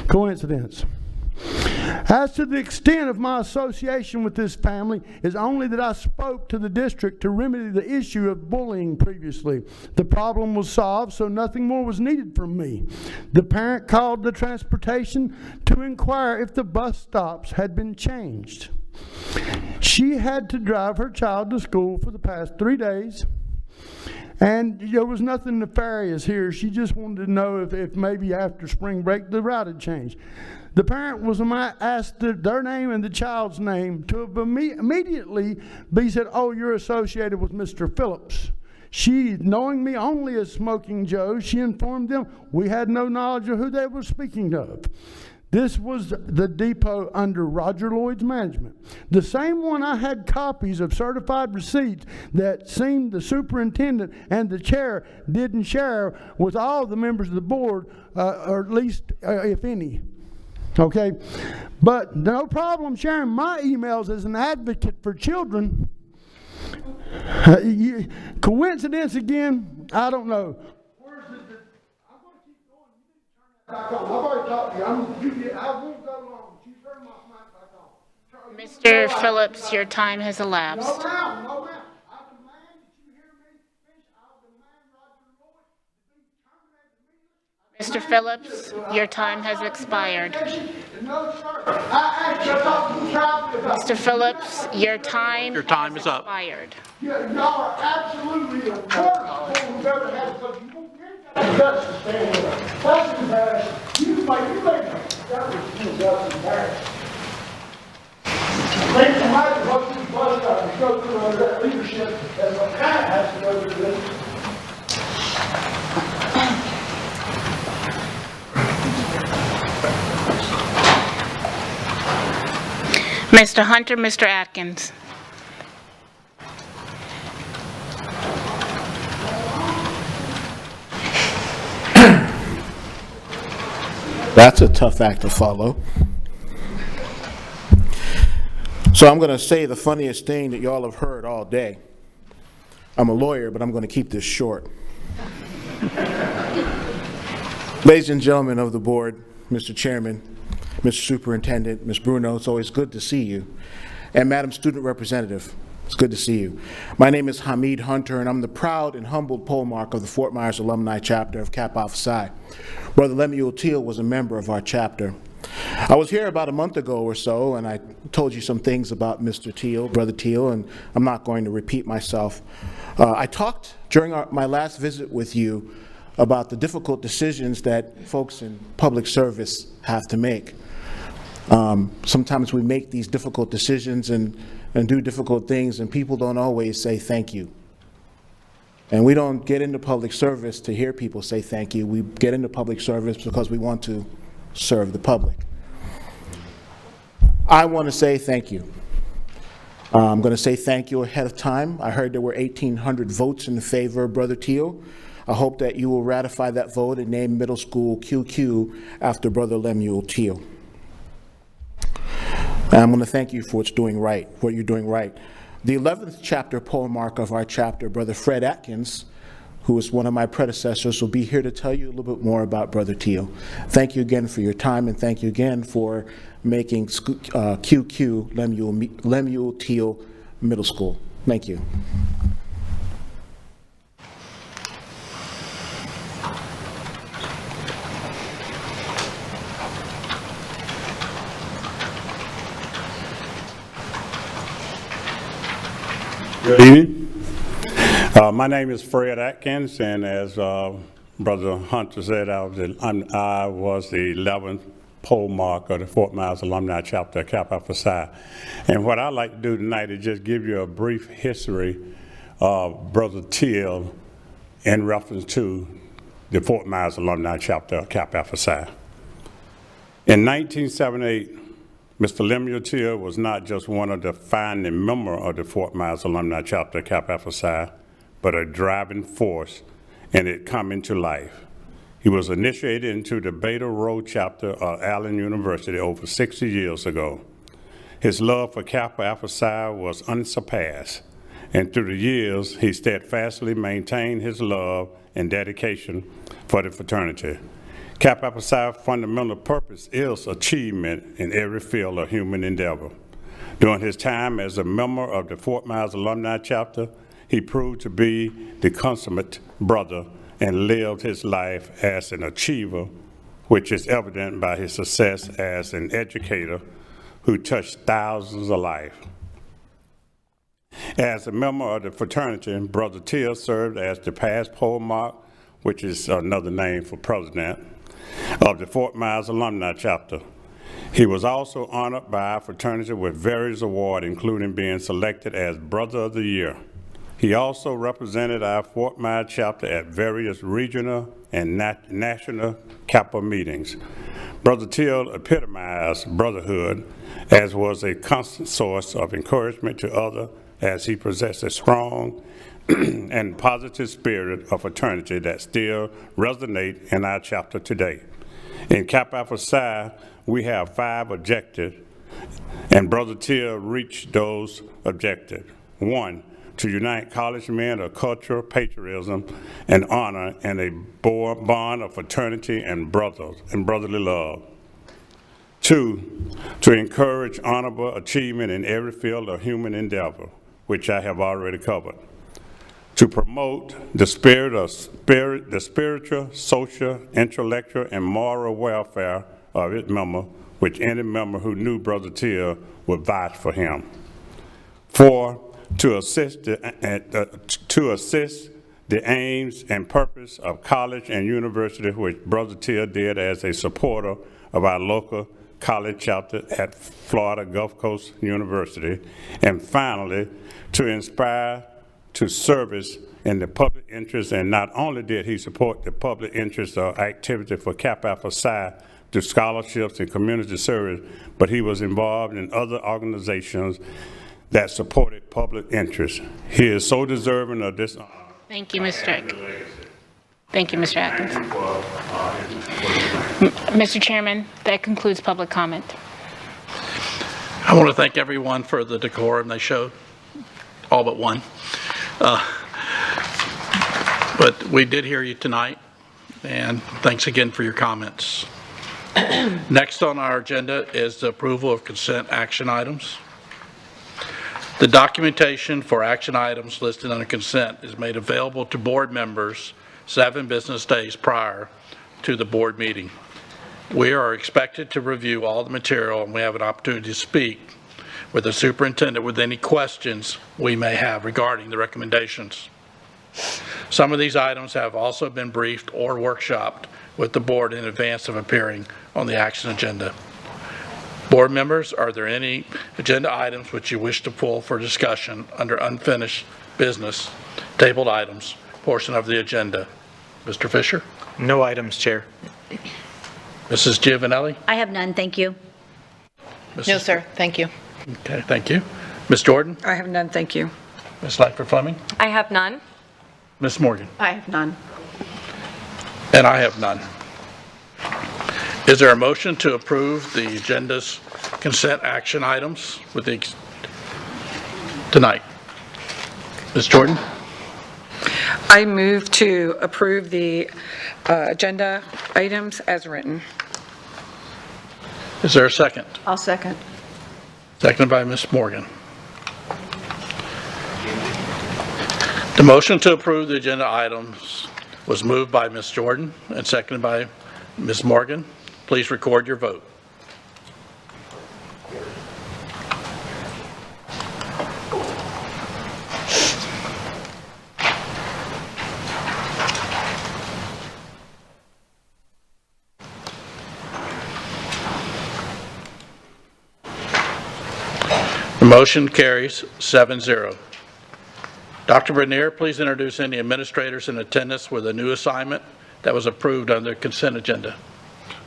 Coincidence. As to the extent of my association with this family is only that I spoke to the district to remedy the issue of bullying previously. The problem was solved, so nothing more was needed from me. The parent called the transportation to inquire if the bus stops had been changed. She had to drive her child to school for the past 3 days. And there was nothing nefarious here. She just wanted to know if maybe after spring break the route had changed. The parent was asked their name and the child's name to immediately be said, oh, you're associated with Mr. Phillips. She, knowing me only as Smoking Joe, she informed them we had no knowledge of who they were speaking of. This was the depot under Roger Lloyd's management. The same one I had copies of certified receipts that seemed the superintendent and the chair didn't share with all the members of the board, or at least if any. Okay? But no problem sharing my emails as an advocate for children. Coincidence again? I don't know. I've already talked to you. I won't go long. She's turned my mic back on. Mr. Phillips, your time has elapsed. No, ma'am. No, ma'am. I demand that you hear me finish. I demand Roger Lloyd to be terminated Mr. Phillips, your time has expired. Mr. Phillips, your time is up. expired. Y'all are absolutely the worst we've ever had, because you won't get that guts to stand there. That's embarrassing. You made that was embarrassing. They might have looked at the bus stop and go through under that leadership as a guy has to go through this. Mr. Hunter, Mr. Atkins. That's a tough act to follow. So I'm going to say the funniest thing that y'all have heard all day. I'm a lawyer, but I'm going to keep this short. Ladies and gentlemen of the board, Mr. Chairman, Mr. Superintendent, Ms. Bruno, it's always good to see you. And Madam Student Representative, it's good to see you. My name is Hamid Hunter, and I'm the proud and humbled polemark of the Fort Myers Alumni Chapter of Kappa Alpha Psi. Brother Lemuel Teal was a member of our chapter. I was here about a month ago or so, and I told you some things about Mr. Teal, Brother Teal, and I'm not going to repeat myself. I talked during my last visit with you about the difficult decisions that folks in public service have to make. Sometimes we make these difficult decisions and do difficult things, and people don't always say thank you. And we don't get into public service to hear people say thank you. We get into public service because we want to serve the public. I want to say thank you. I'm going to say thank you ahead of time. I heard there were 1,800 votes in favor of Brother Teal. I hope that you will ratify that vote and name middle school QQ after Brother Lemuel Teal. And I'm going to thank you for what you're doing right. The 11th chapter polemark of our chapter, Brother Fred Atkins, who is one of my predecessors, will be here to tell you a little bit more about Brother Teal. Thank you again for your time, and thank you again for making QQ Lemuel Teal Middle School. Thank you. Good evening. My name is Fred Atkins, and as Brother Hunter said, I was the 11th polemark of the Fort Myers Alumni Chapter of Kappa Alpha Psi. And what I'd like to do tonight is just give you a brief history of Brother Teal in reference to the Fort Myers Alumni Chapter of Kappa Alpha Psi. In 1978, Mr. Lemuel Teal was not just one of the founding members of the Fort Myers Alumni Chapter of Kappa Alpha Psi, but a driving force in it coming to life. He was initiated into the Beta Rho chapter of Allen University over 60 years ago. His love for Kappa Alpha Psi was unsurpassed, and through the years, he steadfastly maintained his love and dedication for the fraternity. Kappa Alpha Psi's fundamental purpose is achievement in every field of human endeavor. During his time as a member of the Fort Myers Alumni Chapter, he proved to be the consummate brother and lived his life as an achiever, which is evident by his success as an educator who touched thousands of lives. As a member of the fraternity, Brother Teal served as the past polemark, which is another name for president, of the Fort Myers Alumni Chapter. He was also honored by our fraternity with various awards, including being selected as Brother of the Year. He also represented our Fort Myers chapter at various regional and national Kappa meetings. Brother Teal epitomized brotherhood, as was a constant source of encouragement to others, as he possessed a strong and positive spirit of fraternity that still resonates in our chapter today. In Kappa Alpha Psi, we have 5 objectives, and Brother Teal reached those objectives. 1, to unite college men of cultural patriotism and honor and a bond of fraternity and brotherly love. 2, to encourage honorable achievement in every field of human endeavor, which I have already covered. to promote the spiritual, social, intellectual, and moral welfare of its member, which any member who knew Brother Till would vouch for him. 4, to assist the aims and purpose of college and university, which Brother Till did as a supporter of our local college chapter at Florida Gulf Coast University. And finally, to inspire to service in the public interest. And not only did he support the public interest or activity for Kappa Alpha Psi through scholarships and community service, but he was involved in other organizations that supported public interest. He is so deserving of this honor. Thank you, Mr. Atkins. Thank you, Mr. Atkins. Mr. Chairman, that concludes public comment. I want to thank everyone for the decorum they showed, all but one. But we did hear you tonight, and thanks again for your comments. Next on our agenda is the approval of consent action items. The documentation for action items listed under consent is made available to board members 7 business days prior to the board meeting. We are expected to review all the material, and we have an opportunity to speak with the superintendent with any questions we may have regarding the recommendations. Some of these items have also been briefed or workshopped with the board in advance of appearing on the action agenda. Board members, are there any agenda items which you wish to pull for discussion under unfinished business, tabled items, portion of the agenda? Mr. Fisher? No items, Chair. Mrs. Giovanelli? I have none, thank you. No, sir, thank you. Okay, thank you. Ms. Jordan? I have none, thank you. Ms. Lightfoot Fleming? I have none. Ms. Morgan? I have none. And I have none. Is there a motion to approve the agenda's consent action items with the tonight? Ms. Jordan? I move to approve the agenda items as written. Is there a second? I'll second. Seconded by Ms. Morgan. The motion to approve the agenda items was moved by Ms. Jordan and seconded by Ms. Morgan. Please record your vote. The motion carries 7-0. Dr. Bernier, please introduce any administrators in attendance with a new assignment that was approved on the consent agenda.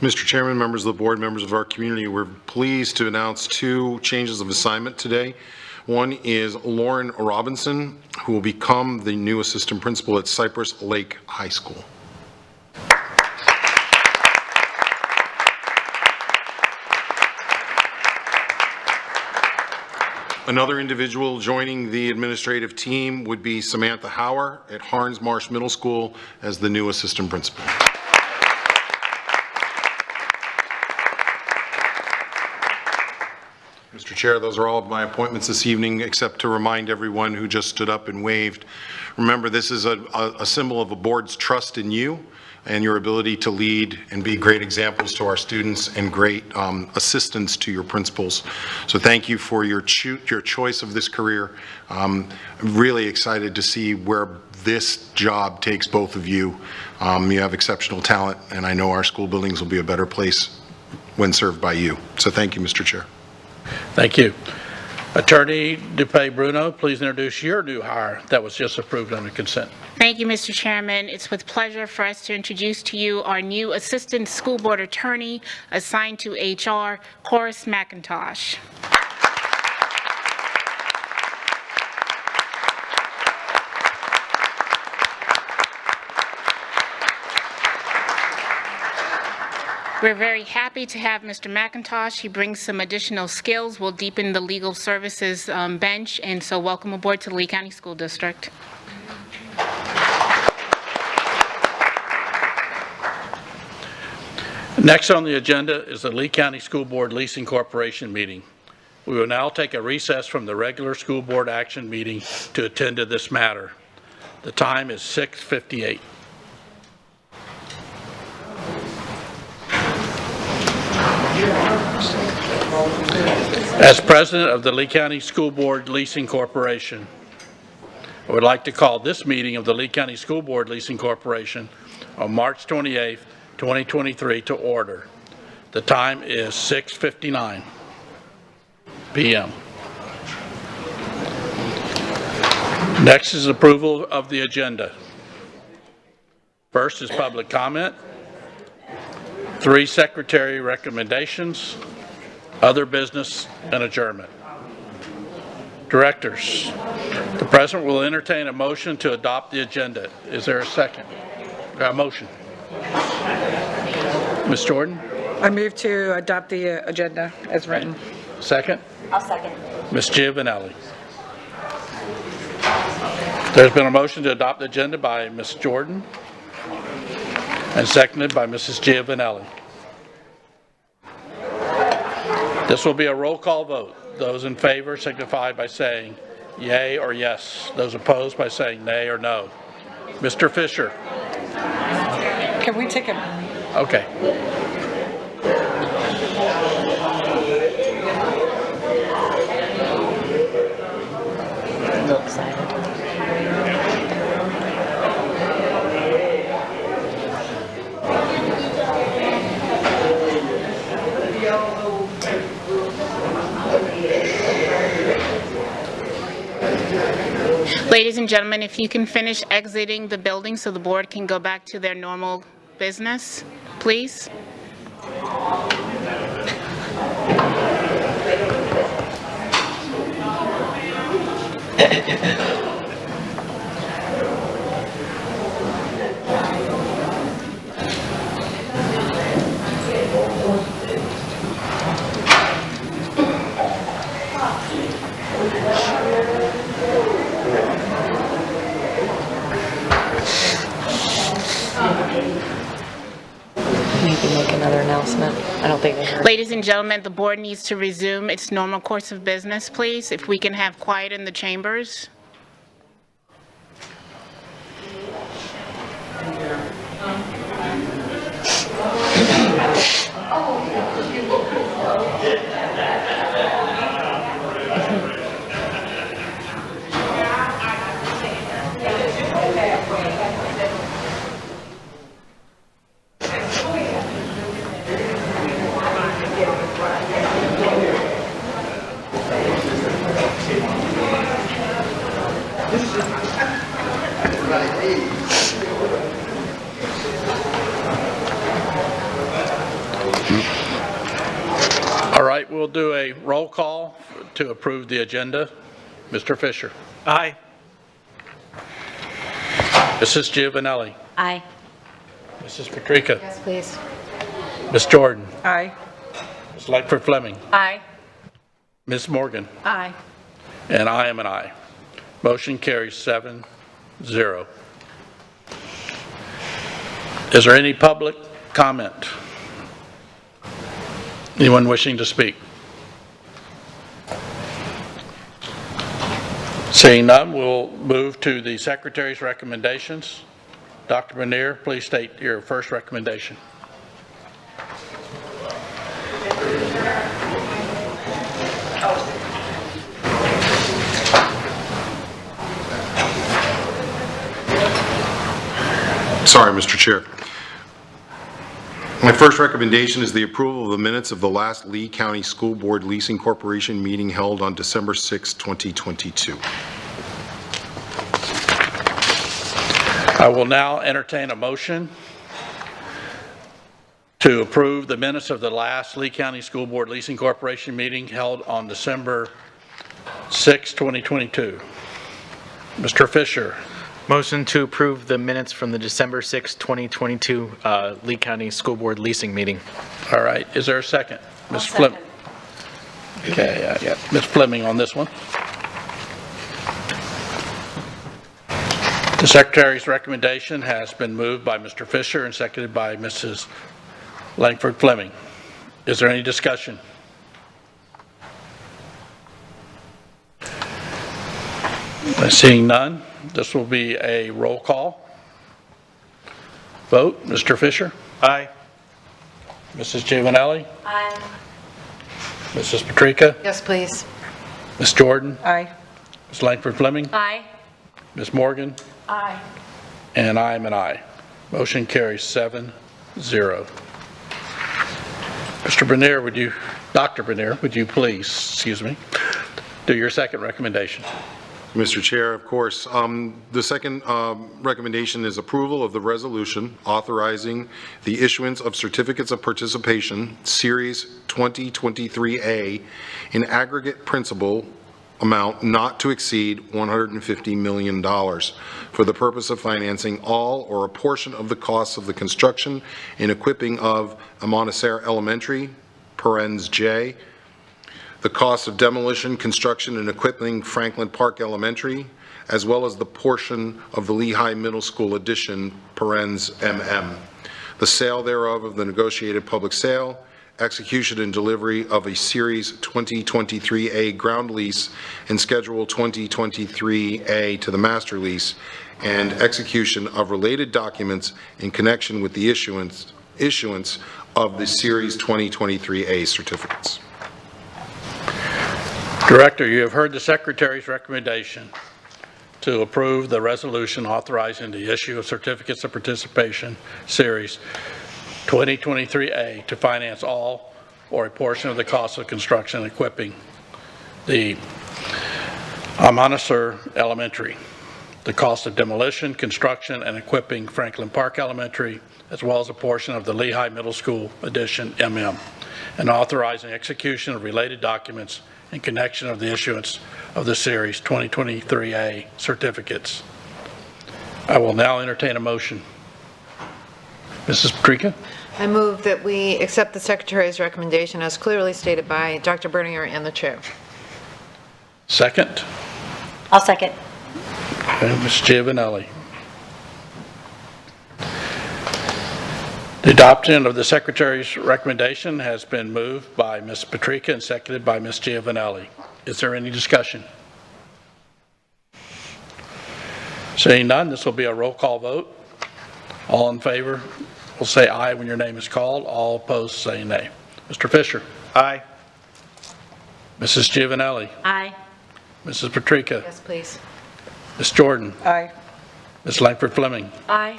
Mr. Chairman, members of the board, members of our community, we're pleased to announce 2 changes of assignment today. One is Lauren Robinson, who will become the new assistant principal at Cypress Lake High School. Another individual joining the administrative team would be Samantha Hauer at Harns Marsh Middle School as the new assistant principal. Mr. Chair, those are all of my appointments this evening, except to remind everyone who just stood up and waved. Remember, this is a symbol of a board's trust in you and your ability to lead and be great examples to our students and great assistants to your principals. So thank you for your choice of this career. I'm really excited to see where this job takes both of you. You have exceptional talent, and I know our school buildings will be a better place when served by you. So thank you, Mr. Chair. Thank you. Attorney Dupe Bruno, please introduce your new hire that was just approved under consent. Thank you, Mr. Chairman. It's with pleasure for us to introduce to you our new Assistant School Board Attorney assigned to HR, Horace McIntosh. We're very happy to have Mr. McIntosh. He brings some additional skills, will deepen the legal services bench, and so welcome aboard to the Lee County School District. Next on the agenda is the Lee County School Board Leasing Corporation meeting. We will now take a recess from the regular school board action meeting to attend to this matter. The time is 6:58. As president of the Lee County School Board Leasing Corporation, I would like to call this meeting of the Lee County School Board Leasing Corporation on March 28, 2023 to order. The time is 6:59 p.m. Next is approval of the agenda. First is public comment, 3 secretary recommendations, other business, and adjournment. Directors, the president will entertain a motion to adopt the agenda. Is there a second? A motion. Ms. Jordan? I move to adopt the agenda as written. Second? I'll second. Ms. Giovanelli. There's been a motion to adopt the agenda by Ms. Jordan and seconded by Mrs. Giovanelli. This will be a roll call vote. Those in favor signify by saying yay or yes. Those opposed by saying nay or no. Mr. Fisher. Can we take a... Okay. I'm so excited. Ladies and gentlemen, if you can finish exiting the building so the board can go back to their normal business, please. Maybe make another announcement. I don't think they heard. Ladies and gentlemen, the board needs to resume its normal course of business, please. If we can have quiet in the chambers. All right, we'll do a roll call to approve the agenda. Mr. Fisher. Aye. Mrs. Giovanelli. Aye. Mrs. Patrica. Yes, please. Ms. Jordan. Aye. Ms. Lightfoot Fleming. Aye. Ms. Morgan. Aye. And I am an aye. Motion carries 7-0. Is there any public comment? Anyone wishing to speak? Seeing none, we'll move to the Secretary's recommendations. Dr. Bernier, please state your first recommendation. Sorry, Mr. Chair. My first recommendation is the approval of the minutes of the last Lee County School Board Leasing Corporation meeting held on December 6, 2022. I will now entertain a motion to approve the minutes of the last Lee County School Board Leasing Corporation meeting held on December 6, 2022. Mr. Fisher. Motion to approve the minutes from the December 6, 2022 Lee County School Board leasing meeting. All right, is there a second? Ms. Fleming. Okay, yeah, Ms. Fleming on this one. The Secretary's recommendation has been moved by Mr. Fisher and seconded by Mrs. Langford Fleming. Is there any discussion? Seeing none, this will be a roll call vote. Mr. Fisher? Aye. Mrs. Giovanelli? Aye. Mrs. Patrica? Yes, please. Ms. Jordan? Aye. Ms. Langford Fleming? Aye. Ms. Morgan? Aye. And I am an aye. Motion carries 7-0. Mr. Bernier, Dr. Bernier, would you please, do your second recommendation? Mr. Chair, of course. The second recommendation is approval of the resolution authorizing the issuance of certificates of participation, Series 2023A, in aggregate principal amount not to exceed $150 million for the purpose of financing all or a portion of the costs of the construction and equipping of Amonasera Elementary, parens J, the cost of demolition, construction, and equipping Franklin Park Elementary, as well as the portion of the Lehigh Middle School addition, parens MM, the sale thereof of the negotiated public sale, execution and delivery of a Series 2023A ground lease and Schedule 2023A to the master lease, and execution of related documents in connection with the issuance of the Series 2023A certificates. Director, you have heard the Secretary's recommendation to approve the resolution authorizing the issue of certificates of participation, Series 2023A, to finance all or a portion of the cost of construction and equipping the Amonasera Elementary, the cost of demolition, construction, and equipping Franklin Park Elementary, as well as a portion of the Lehigh Middle School addition, MM, and authorizing execution of related documents in connection of the issuance of the Series 2023A certificates. I will now entertain a motion. Mrs. Patrica? I move that we accept the Secretary's recommendation as clearly stated by Dr. Bernier and the Chair. Second? I'll second. Okay, Ms. Giovanelli. The adoption of the Secretary's recommendation has been moved by Ms. Patrica and seconded by Ms. Giovanelli. Is there any discussion? Seeing none, this will be a roll call vote. All in favor will say aye when your name is called. All opposed say nay. Mr. Fisher? Aye. Mrs. Giovanelli? Aye. Mrs. Patrica? Yes, please. Ms. Jordan? Aye. Ms. Langford Fleming? Aye.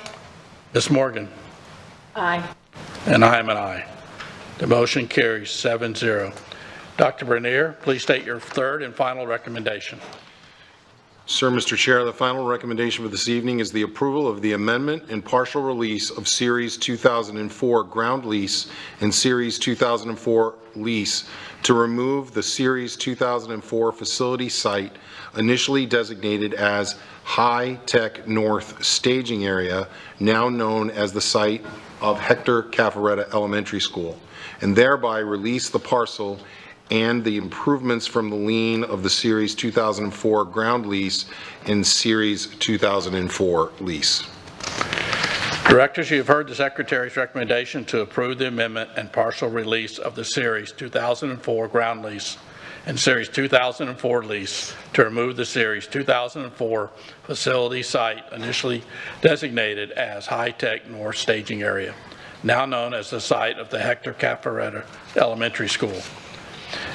Ms. Morgan? Aye. And I am an aye. The motion carries 7-0. Dr. Bernier, please state your third and final recommendation. Sir, Mr. Chair, the final recommendation for this evening is the approval of the amendment and partial release of Series 2004 ground lease and Series 2004 lease to remove the Series 2004 facility site initially designated as High Tech North Staging Area, now known as the site of Hector Caffaretta Elementary School, and thereby release the parcel and the improvements from the lien of the Series 2004 ground lease and Series 2004 lease. Directors, you have heard the Secretary's recommendation to approve the amendment and partial release of the Series 2004 ground lease and Series 2004 lease to remove the Series 2004 facility site initially designated as High Tech North Staging Area, now known as the site of the Hector Caffaretta Elementary School,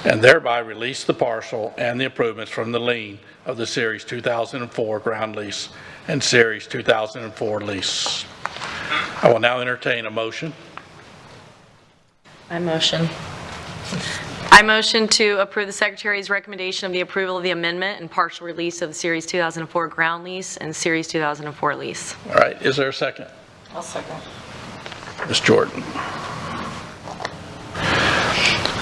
and thereby release the parcel and the improvements from the lien of the Series 2004 ground lease and Series 2004 lease. I will now entertain a motion. I motion to approve the Secretary's recommendation of the approval of the amendment and partial release of the Series 2004 ground lease and Series 2004 lease. All right, is there a second? I'll second. Ms. Jordan.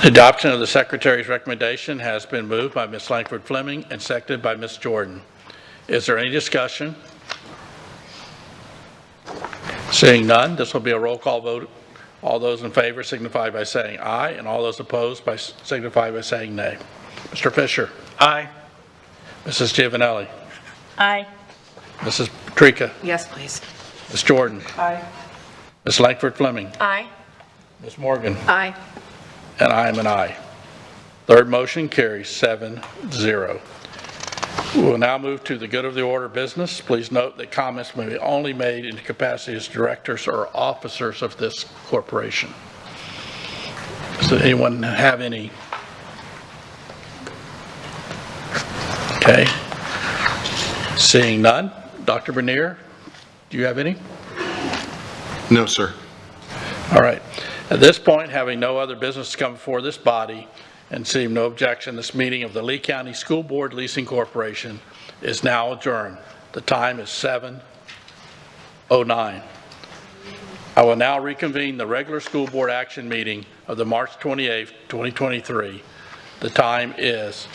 Adoption of the Secretary's recommendation has been moved by Ms. Langford Fleming and seconded by Ms. Jordan. Is there any discussion? Seeing none, this will be a roll call vote. All those in favor signify by saying aye, and all those opposed signify by saying nay. Mr. Fisher? Aye. Mrs. Giovanelli? Aye. Mrs. Patrica? Yes, please. Ms. Jordan? Aye. Ms. Langford Fleming? Aye. Ms. Morgan? Aye. And I am an aye. Third motion carries 7-0. We will now move to the good of the order business. Please note that comments may be only made in capacity as directors or officers of this corporation. Does anyone have any? Okay. Seeing none. Dr. Bernier, do you have any? No, sir. All right. At this point, having no other business to come before this body and seeing no objection, this meeting of the Lee County School Board Leasing Corporation is now adjourned. The time is 7:09. I will now reconvene the regular school board action meeting of the March 28th, 2023. The time is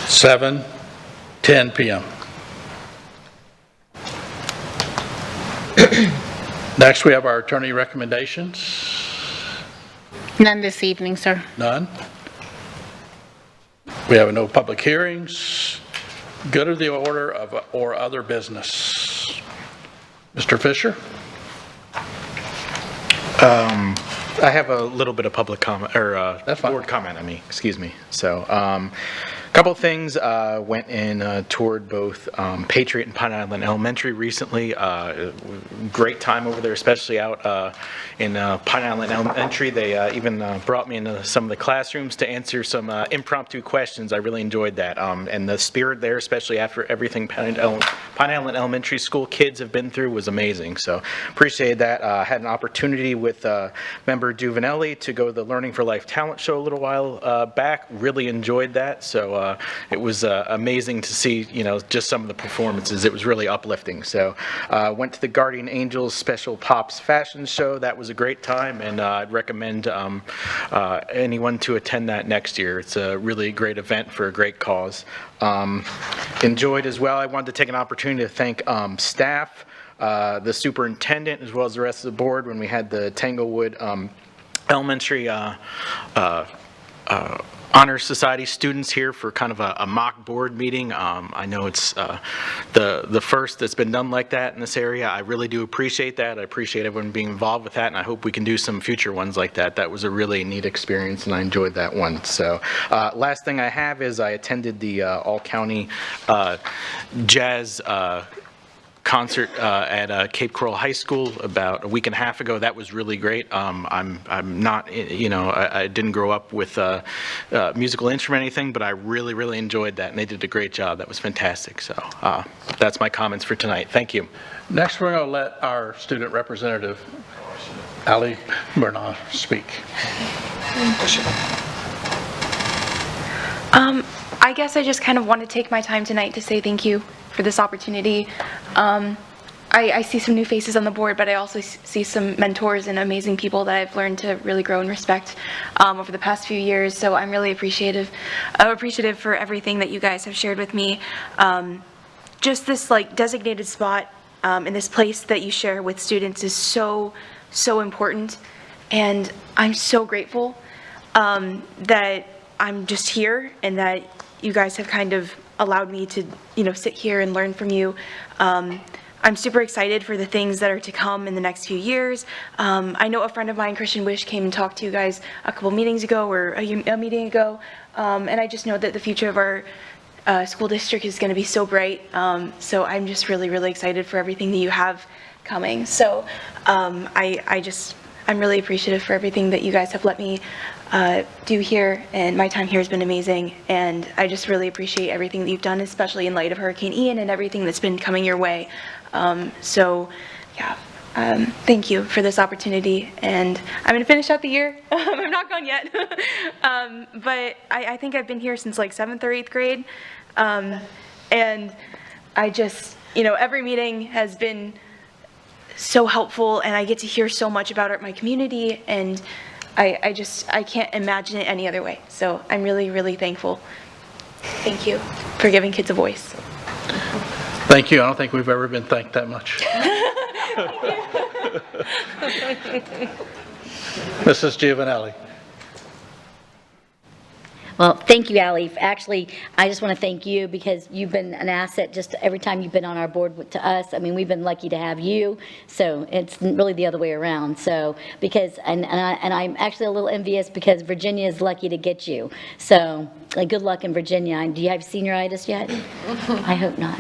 7:10 p.m. Next, we have our attorney recommendations. None this evening, sir. None. We have no public hearings. Good of the order of or other business. Mr. Fisher? I have a little bit of public comment, or board comment, excuse me. So, a couple of things. Went and toured both Patriot and Pine Island Elementary recently. Great time over there, especially out in Pine Island Elementary. They even brought me into some of the classrooms to answer some impromptu questions. I really enjoyed that. And the spirit there, especially after everything Pine Island Elementary School kids have been through, was amazing. So appreciated that. Had an opportunity with member Duvanelli to go to the Learning for Life talent show a little while back. Really enjoyed that. So it was amazing to see, just some of the performances. It was really uplifting. So went to the Guardian Angels Special Pops fashion show. That was a great time, and I'd recommend anyone to attend that next year. It's a really great event for a great cause. Enjoyed as well. I wanted to take an opportunity to thank staff, the superintendent, as well as the rest of the board when we had the Tanglewood Elementary Honor Society students here for kind of a mock board meeting. I know it's the first that's been done like that in this area. I really do appreciate that. I appreciate everyone being involved with that, and I hope we can do some future ones like that. That was a really neat experience, and I enjoyed that one. So last thing I have is I attended the All-County Jazz concert at Cape Coral High School about a week and a half ago. That was really great. I'm not, I didn't grow up with a musical instrument or anything, but I really enjoyed that, and they did a great job. That was fantastic. So that's my comments for tonight. Thank you. Next, we're going to let our student representative, Ali Bernard, speak. I guess I just kind of want to take my time tonight to say thank you for this opportunity. I see some new faces on the board, but I also see some mentors and amazing people that I've learned to really grow and respect over the past few years. So I'm really appreciative for everything that you guys have shared with me. Just this designated spot in this place that you share with students is so important, and I'm so grateful that I'm just here and that you guys have kind of allowed me to, sit here and learn from you. I'm super excited for the things that are to come in the next few years. I know a friend of mine, Christian Wish, came and talked to you guys a couple meetings ago or a meeting ago, and I just know that the future of our school district is going to be so bright. So I'm just really excited for everything that you have coming. So I'm really appreciative for everything that you guys have let me do here, and my time here has been amazing, and I just really appreciate everything that you've done, especially in light of Hurricane Ian and everything that's been coming your way. Thank you for this opportunity, and I'm going to finish out the year. I'm not gone yet, but I think I've been here since like 7th or 8th grade, and I just, every meeting has been so helpful, and I get to hear so much about my community, and I can't imagine it any other way. So I'm really thankful. Thank you for giving kids a voice. Thank you. I don't think we've ever been thanked that much. Mrs. Giovanelli. Well, thank you, Ally. Actually, I just want to thank you because you've been an asset just every time you've been on our board to us. I mean, we've been lucky to have you, so it's really the other way around. So, because, and I'm actually a little envious because Virginia is lucky to get you. So, good luck in Virginia. Do you have senioritis yet? I hope not.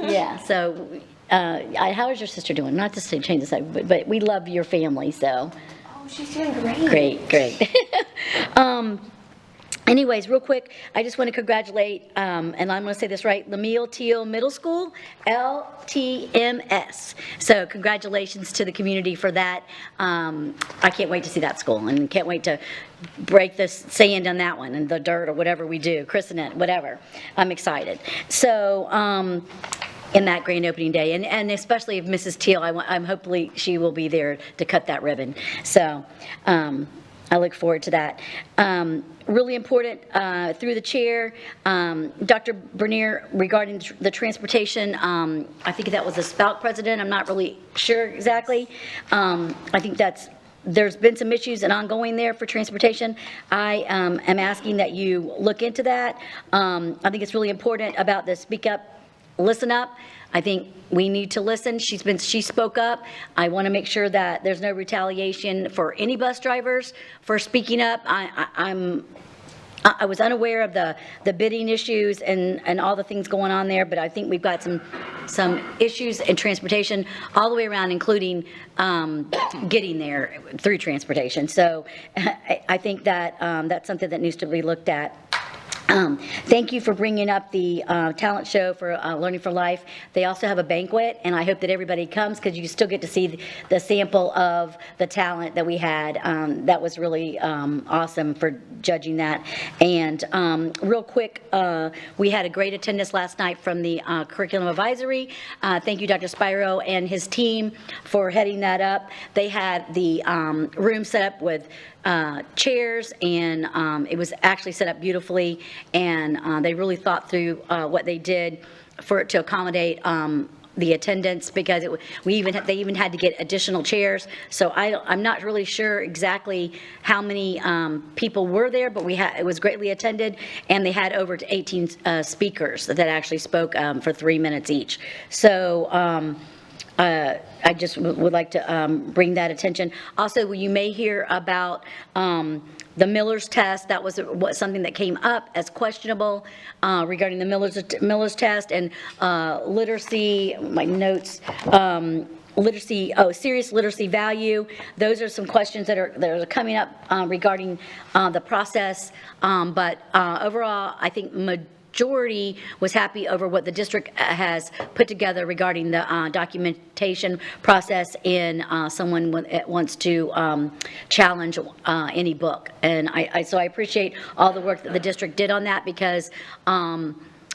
Yeah, so, how is your sister doing? Not to say change the subject, but we love your family, so. Oh, she's doing great. Great. Anyways, real quick, I just want to congratulate, and I'm going to say this right, Lemuel Teal Middle School, LTMS. So congratulations to the community for that. I can't wait to see that school and can't wait to break the sand on that one and the dirt or whatever we do, christen it, whatever. I'm excited. So, in that grand opening day, and especially if Mrs. Teal, I'm hopefully she will be there to cut that ribbon. So I look forward to that. Really important, through the chair, Dr. Bernier, regarding the transportation, I think that was a SPOUT president, I'm not really sure exactly. I think there's been some issues and ongoing there for transportation. I am asking that you look into that. I think it's really important about the speak up, listen up. I think we need to listen. She spoke up. I want to make sure that there's no retaliation for any bus drivers for speaking up. I was unaware of the bidding issues and all the things going on there, but I think we've got some issues in transportation all the way around, including getting there through transportation. So I think that that's something that needs to be looked at. Thank you for bringing up the talent show for Learning for Life. They also have a banquet, and I hope that everybody comes because you still get to see the sample of the talent that we had. That was really awesome for judging that. And real quick, we had a great attendance last night from the Curriculum Advisory. Thank you, Dr. Spiro and his team for heading that up. They had the room set up with chairs, and it was actually set up beautifully, and they really thought through what they did for it to accommodate the attendance, because they even had to get additional chairs. So I'm not really sure exactly how many people were there, but it was greatly attended, and they had over 18 speakers that actually spoke for 3 minutes each. So I just would like to bring that attention. Also, you may hear about the Miller's test. That was something that came up as questionable regarding the Miller's test and literacy, my notes, serious literacy value. Those are some questions that are coming up regarding the process. But overall, I think majority was happy over what the district has put together regarding the documentation process in someone wants to challenge any book. And so I appreciate all the work that the district did on that, because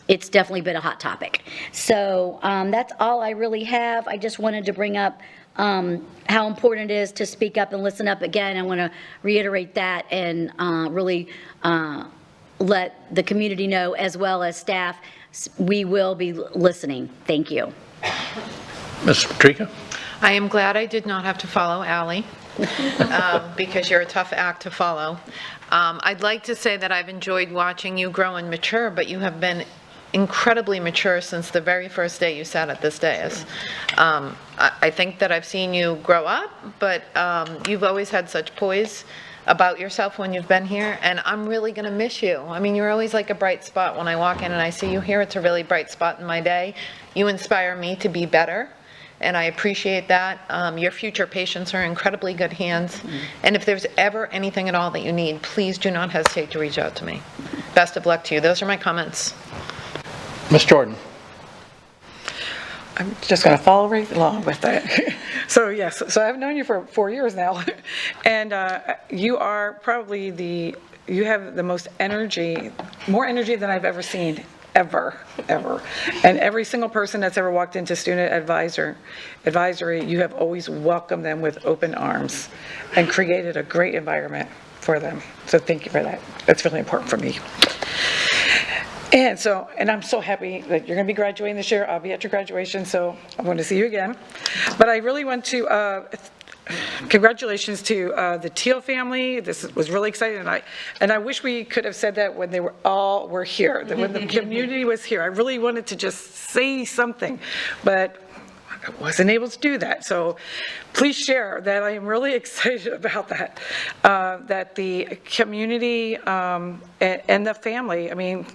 it's definitely been a hot topic. So that's all I really have. I just wanted to bring up how important it is to speak up and listen up. Again, I want to reiterate that and really let the community know, as well as staff, we will be listening. Thank you. Ms. Patrica? I am glad I did not have to follow Ally, because you're a tough act to follow. I'd like to say that I've enjoyed watching you grow and mature, but you have been incredibly mature since the very first day you sat at this dais. I think that I've seen you grow up, but you've always had such poise about yourself when you've been here, and I'm really going to miss you. I mean, you're always like a bright spot when I walk in and I see you here. It's a really bright spot in my day. You inspire me to be better, and I appreciate that. Your future patients are in incredibly good hands, and if there's ever anything at all that you need, please do not hesitate to reach out to me. Best of luck to you. Those are my comments. Ms. Jordan? I'm just going to follow right along with that. So yes, so I've known you for 4 years now, and you are probably you have the most energy, more energy than I've ever seen, ever. And every single person that's ever walked into student advisory, you have always welcomed them with open arms and created a great environment for them. So thank you for that. That's really important for me. And I'm so happy that you're going to be graduating this year. I'll be at your graduation, so I'm going to see you again. But I really want to congratulations to the Teal family. This was really exciting, and I wish we could have said that when they were here, that when the community was here. I really wanted to just say something, but I wasn't able to do that. So please share that I am really excited about that, that the community and the family, I mean,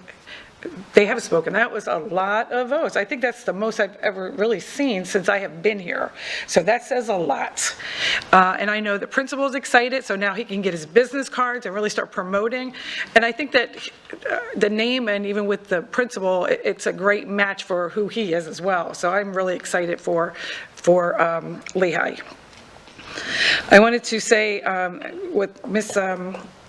they have spoken. That was a lot of votes. I think that's the most I've ever really seen since I have been here. So that says a lot. And I know the principal is excited, so now he can get his business cards and really start promoting. And I think that the name, and even with the principal, it's a great match for who he is as well. So I'm really excited for Lehigh. I wanted to say what Ms.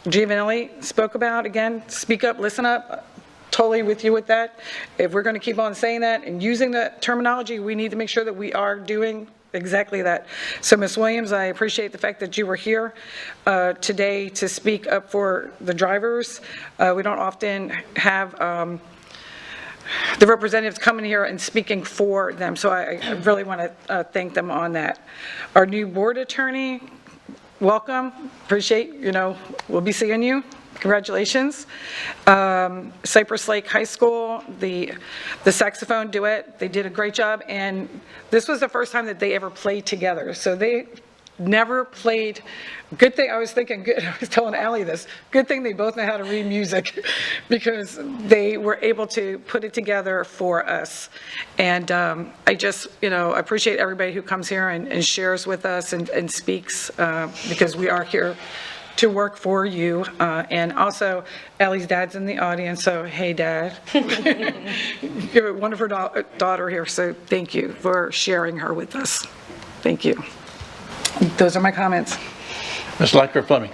Giovanelli spoke about, again, speak up, listen up. Totally with you with that. If we're going to keep on saying that and using that terminology, we need to make sure that we are doing exactly that. So Ms. Williams, I appreciate the fact that you were here today to speak up for the drivers. We don't often have the representatives coming here and speaking for them, so I really want to thank them on that. Our new board attorney, welcome. Appreciate, we'll be seeing you. Congratulations. Cypress Lake High School, the saxophone duet, they did a great job, and this was the first time that they ever played together. So they never played. Good thing, I was telling Allie this, good thing they both know how to read music because they were able to put it together for us. And I just, appreciate everybody who comes here and shares with us and speaks because we are here to work for you. And also, Allie's dad's in the audience, so hey, Dad. You have one of her daughter here, so thank you for sharing her with us. Thank you. Those are my comments. Ms. Leiker-Fleming.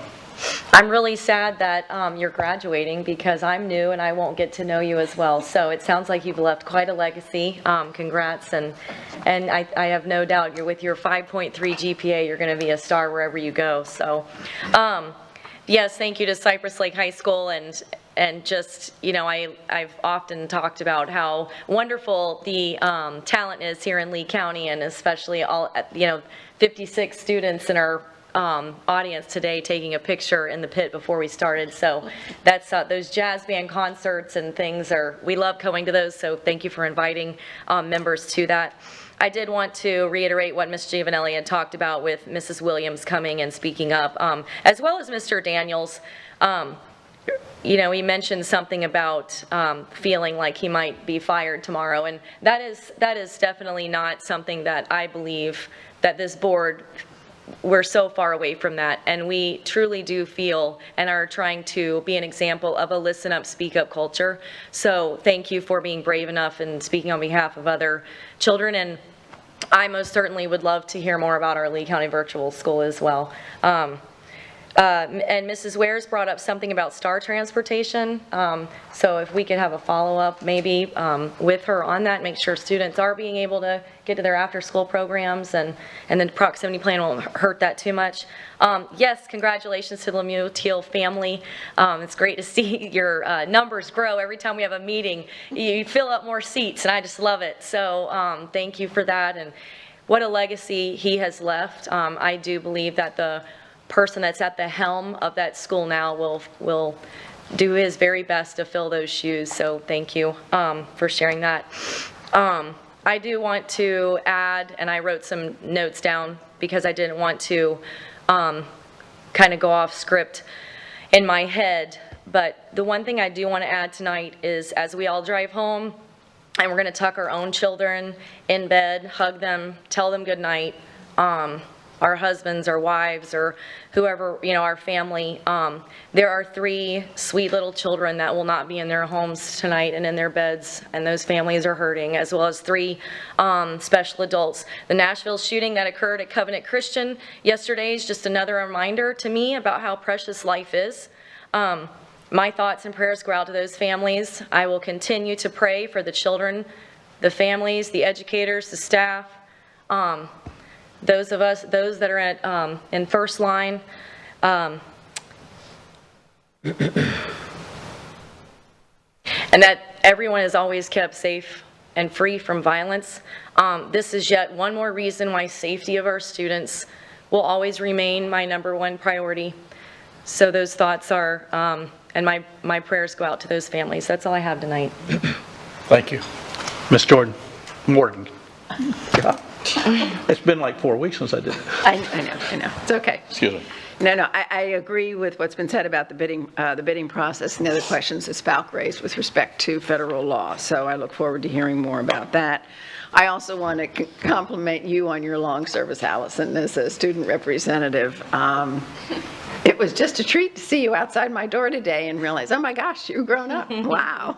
I'm really sad that you're graduating because I'm new and I won't get to know you as well. So it sounds like you've left quite a legacy. Congrats. And I have no doubt you're with your 5.3 GPA, you're going to be a star wherever you go. So yes, thank you to Cypress Lake High School. And just, I've often talked about how wonderful the talent is here in Lee County, and especially all, 56 students in our audience today taking a picture in the pit before we started. So that's those jazz band concerts and things we love going to those. So thank you for inviting members to that. I did want to reiterate what Ms. Giovanelli had talked about with Mrs. Williams coming and speaking up, as well as Mr. Daniels. He mentioned something about feeling like he might be fired tomorrow, and that is definitely not something that I believe that this board, we're so far away from that, and we truly do feel and are trying to be an example of a listen up, speak up culture. So thank you for being brave enough and speaking on behalf of other children, and I most certainly would love to hear more about our Lee County Virtual School as well. And Mrs. Wares brought up something about Star Transportation, so if we could have a follow-up maybe with her on that, make sure students are being able to get to their after-school programs, and the proximity plan won't hurt that too much. Yes, congratulations to the Lemieux Teal family. It's great to see your numbers grow every time we have a meeting. You fill up more seats, and I just love it. So thank you for that, and what a legacy he has left. I do believe that the person that's at the helm of that school now will do his very best to fill those shoes. So thank you for sharing that. I do want to add, and I wrote some notes down because I didn't want to kind of go off script in my head, but the one thing I do want to add tonight is as we all drive home and we're going to tuck our own children in bed, hug them, tell them good night, our husbands, our wives, or whoever, our family. There are 3 sweet little children that will not be in their homes tonight and in their beds, and those families are hurting, as well as 3 special adults. The Nashville shooting that occurred at Covenant Christian yesterday is just another reminder to me about how precious life is. My thoughts and prayers go out to those families. I will continue to pray for the children, the families, the educators, the staff, those that are at in first line, and that everyone is always kept safe and free from violence. This is yet one more reason why safety of our students will always remain my number one priority. So those thoughts are, and my prayers go out to those families. That's all I have tonight. Thank you. Ms. Jordan, Morgan. It's been like 4 weeks since I did it. I know. It's okay. Excuse me. No, I agree with what's been said about the bidding process and the other questions that Falk raised with respect to federal law. So I look forward to hearing more about that. I also want to compliment you on your long service, Allison, as a student representative. It was just a treat to see you outside my door today and realize, oh my gosh, you've grown up. Wow.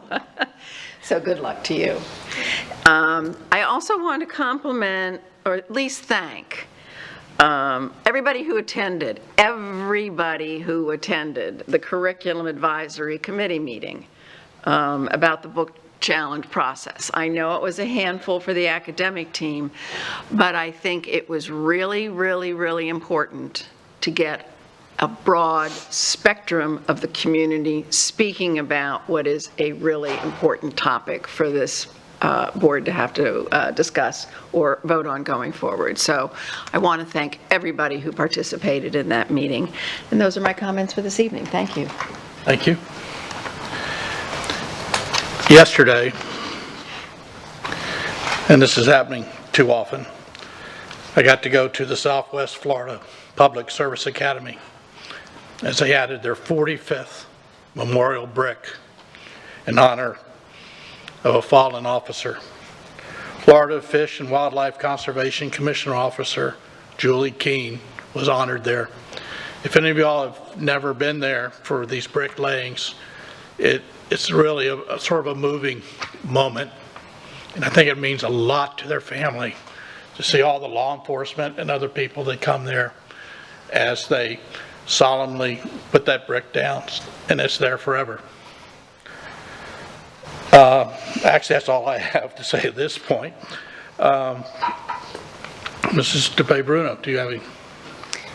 So good luck to you. I also want to compliment, or at least thank, everybody who attended the Curriculum Advisory Committee meeting about the book challenge process. I know it was a handful for the academic team, but I think it was really, really, really important to get a broad spectrum of the community speaking about what is a really important topic for this board to have to discuss or vote on going forward. So I want to thank everybody who participated in that meeting. And those are my comments for this evening. Thank you. Thank you. Yesterday, and this is happening too often, I got to go to the Southwest Florida Public Service Academy as they added their 45th memorial brick in honor of a fallen officer. Florida Fish and Wildlife Conservation Commissioner Officer Julie Keene was honored there. If any of y'all have never been there for these brick layings, it's really a sort of a moving moment. And I think it means a lot to their family to see all the law enforcement and other people that come there as they solemnly put that brick down, and it's there forever. Actually, that's all I have to say at this point. Mrs. DePay-Bruno, do you have any?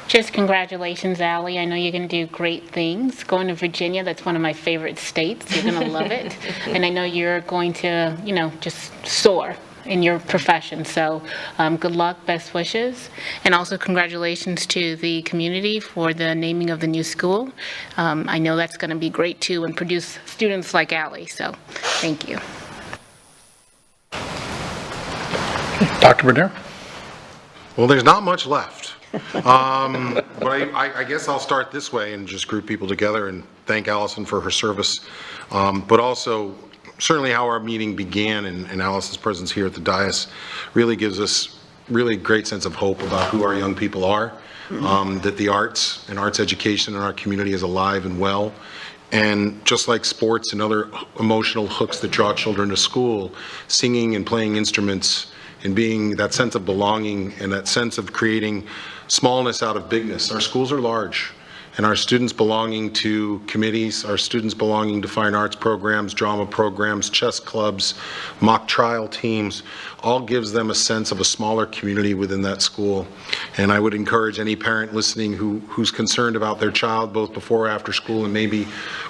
Just congratulations, Allie. I know you're going to do great things. Going to Virginia, that's one of my favorite states. You're going to love it. And I know you're going to, just soar in your profession. So good luck, best wishes. And also congratulations to the community for the naming of the new school. I know that's going to be great too and produce students like Allie. So thank you. Dr. Bernier? Well, there's not much left. But I guess I'll start this way and just group people together and thank Allison for her service, but also certainly how our meeting began and Allison's presence here at the dais really gives us really great sense of hope about who our young people are, that the arts and arts education in our community is alive and well. And just like sports and other emotional hooks that draw children to school, singing and playing instruments and being that sense of belonging and that sense of creating smallness out of bigness. Our schools are large, and our students belonging to committees, our students belonging to fine arts programs, drama programs, chess clubs, mock trial teams, all gives them a sense of a smaller community within that school. And I would encourage any parent listening who's concerned about their child, both before or after school, and maybe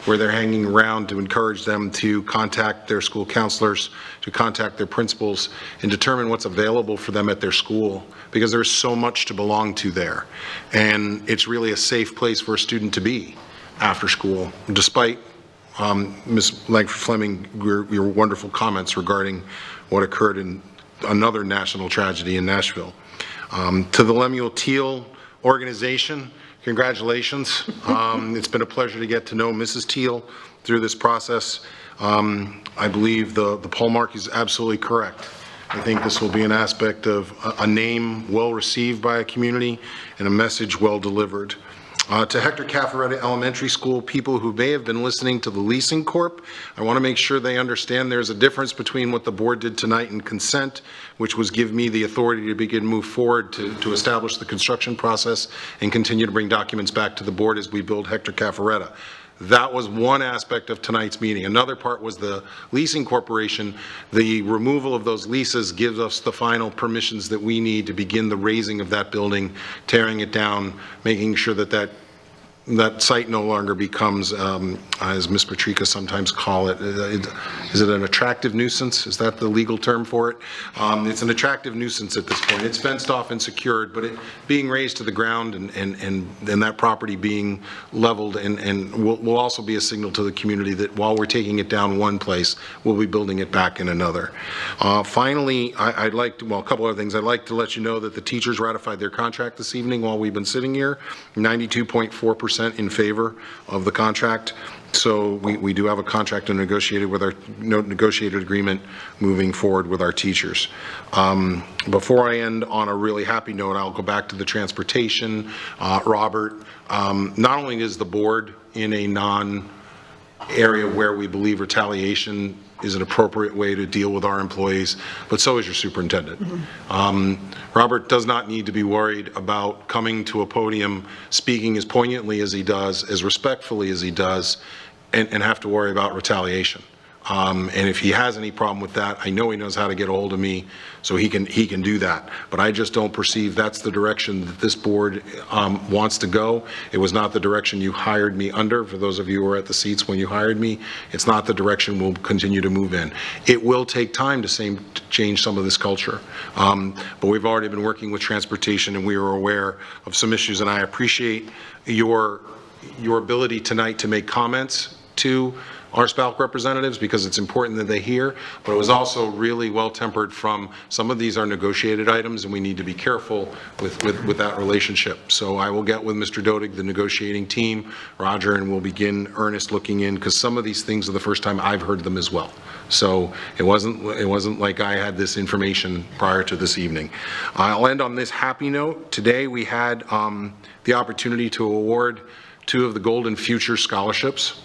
where they're hanging around, to encourage them to contact their school counselors, to contact their principals, and determine what's available for them at their school, because there's so much to belong to there. And it's really a safe place for a student to be after school, despite Ms. Langford-Fleming, your wonderful comments regarding what occurred in another national tragedy in Nashville. To the Lemuel Teal organization, congratulations. It's been a pleasure to get to know Mrs. Teal through this process. I believe the poll mark is absolutely correct. I think this will be an aspect of a name well received by a community and a message well delivered. To Hector Caffaretta Elementary School, people who may have been listening to the Leasing Corp, I want to make sure they understand there's a difference between what the board did tonight in consent, which was give me the authority to begin move forward to establish the construction process and continue to bring documents back to the board as we build Hector Caffaretta. That was one aspect of tonight's meeting. Another part was the leasing corporation. The removal of those leases gives us the final permissions that we need to begin the raising of that building, tearing it down, making sure that that site no longer becomes, as Ms. Patrica sometimes call it, is it an attractive nuisance? Is that the legal term for it? It's an attractive nuisance at this point. It's fenced off and secured, but it being raised to the ground and that property being leveled and will also be a signal to the community that while we're taking it down one place, we'll be building it back in another. Finally, I'd like to, well, a couple other things. I'd like to let you know that the teachers ratified their contract this evening while we've been sitting here, 92.4% in favor of the contract. So we do have a contract negotiated with our negotiated agreement moving forward with our teachers. Before I end on a really happy note, I'll go back to the transportation. Robert, not only is the board in a non-area where we believe retaliation is an appropriate way to deal with our employees, but so is your superintendent. Robert does not need to be worried about coming to a podium, speaking as poignantly as he does, as respectfully as he does, and have to worry about retaliation. And if he has any problem with that, I know he knows how to get a hold of me, so he can do that. But I just don't perceive that's the direction that this board wants to go. It was not the direction you hired me under. For those of you who were at the seats when you hired me, it's not the direction we'll continue to move in. It will take time to change some of this culture. But we've already been working with transportation, and we are aware of some issues, and I appreciate your ability tonight to make comments to our SPALC representatives, because it's important that they hear, but it was also really well-tempered from some of these are negotiated items, and we need to be careful with that relationship. So I will get with Mr. Dodig, the negotiating team, Roger, and we'll begin earnest looking in, because some of these things are the first time I've heard them as well. So it wasn't like I had this information prior to this evening. I'll end on this happy note. Today we had the opportunity to award 2 of the Golden Future Scholarships.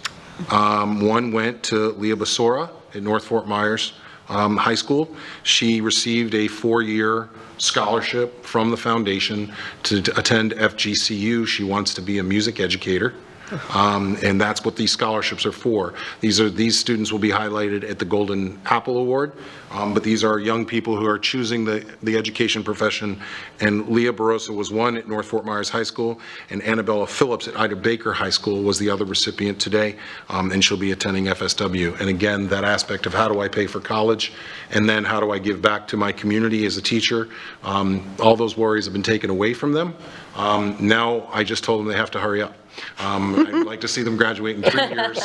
One went to Leah Basora at North Fort Myers High School. She received a 4-year scholarship from the foundation to attend FGCU. She wants to be a music educator. And that's what these scholarships are for. These students will be highlighted at the Golden Apple Award, but these are young people who are choosing the education profession, and Leah Barossa was one at North Fort Myers High School, and Annabella Phillips at Ida Baker High School was the other recipient today, and she'll be attending FSW. And again, that aspect of how do I pay for college, and then how do I give back to my community as a teacher, all those worries have been taken away from them. Now I just told them they have to hurry up. I'd like to see them graduate in 3 years,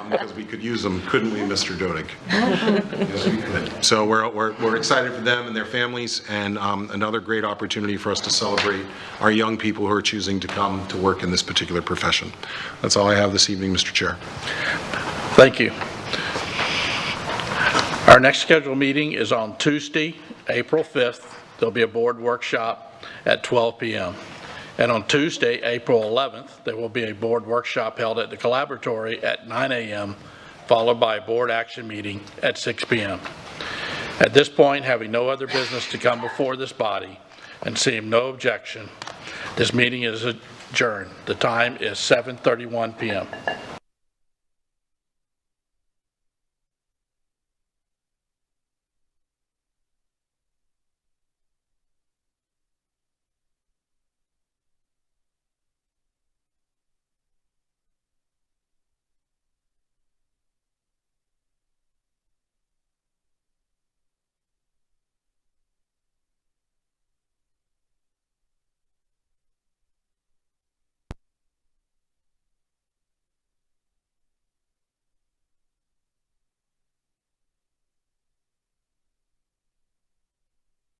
because we could use them, couldn't we, Mr. Dodig? Yes, we could. So we're excited for them and their families, and another great opportunity for us to celebrate our young people who are choosing to come to work in this particular profession. That's all I have this evening, Mr. Chair. Thank you. Our next scheduled meeting is on Tuesday, April 5th. There'll be a board workshop at 12 p.m. And on Tuesday, April 11th, there will be a board workshop held at the Collaboratory at 9 a.m., followed by a board action meeting at 6 p.m. At this point, having no other business to come before this body and seeing no objection, this meeting is adjourned. The time is 7:31 p.m.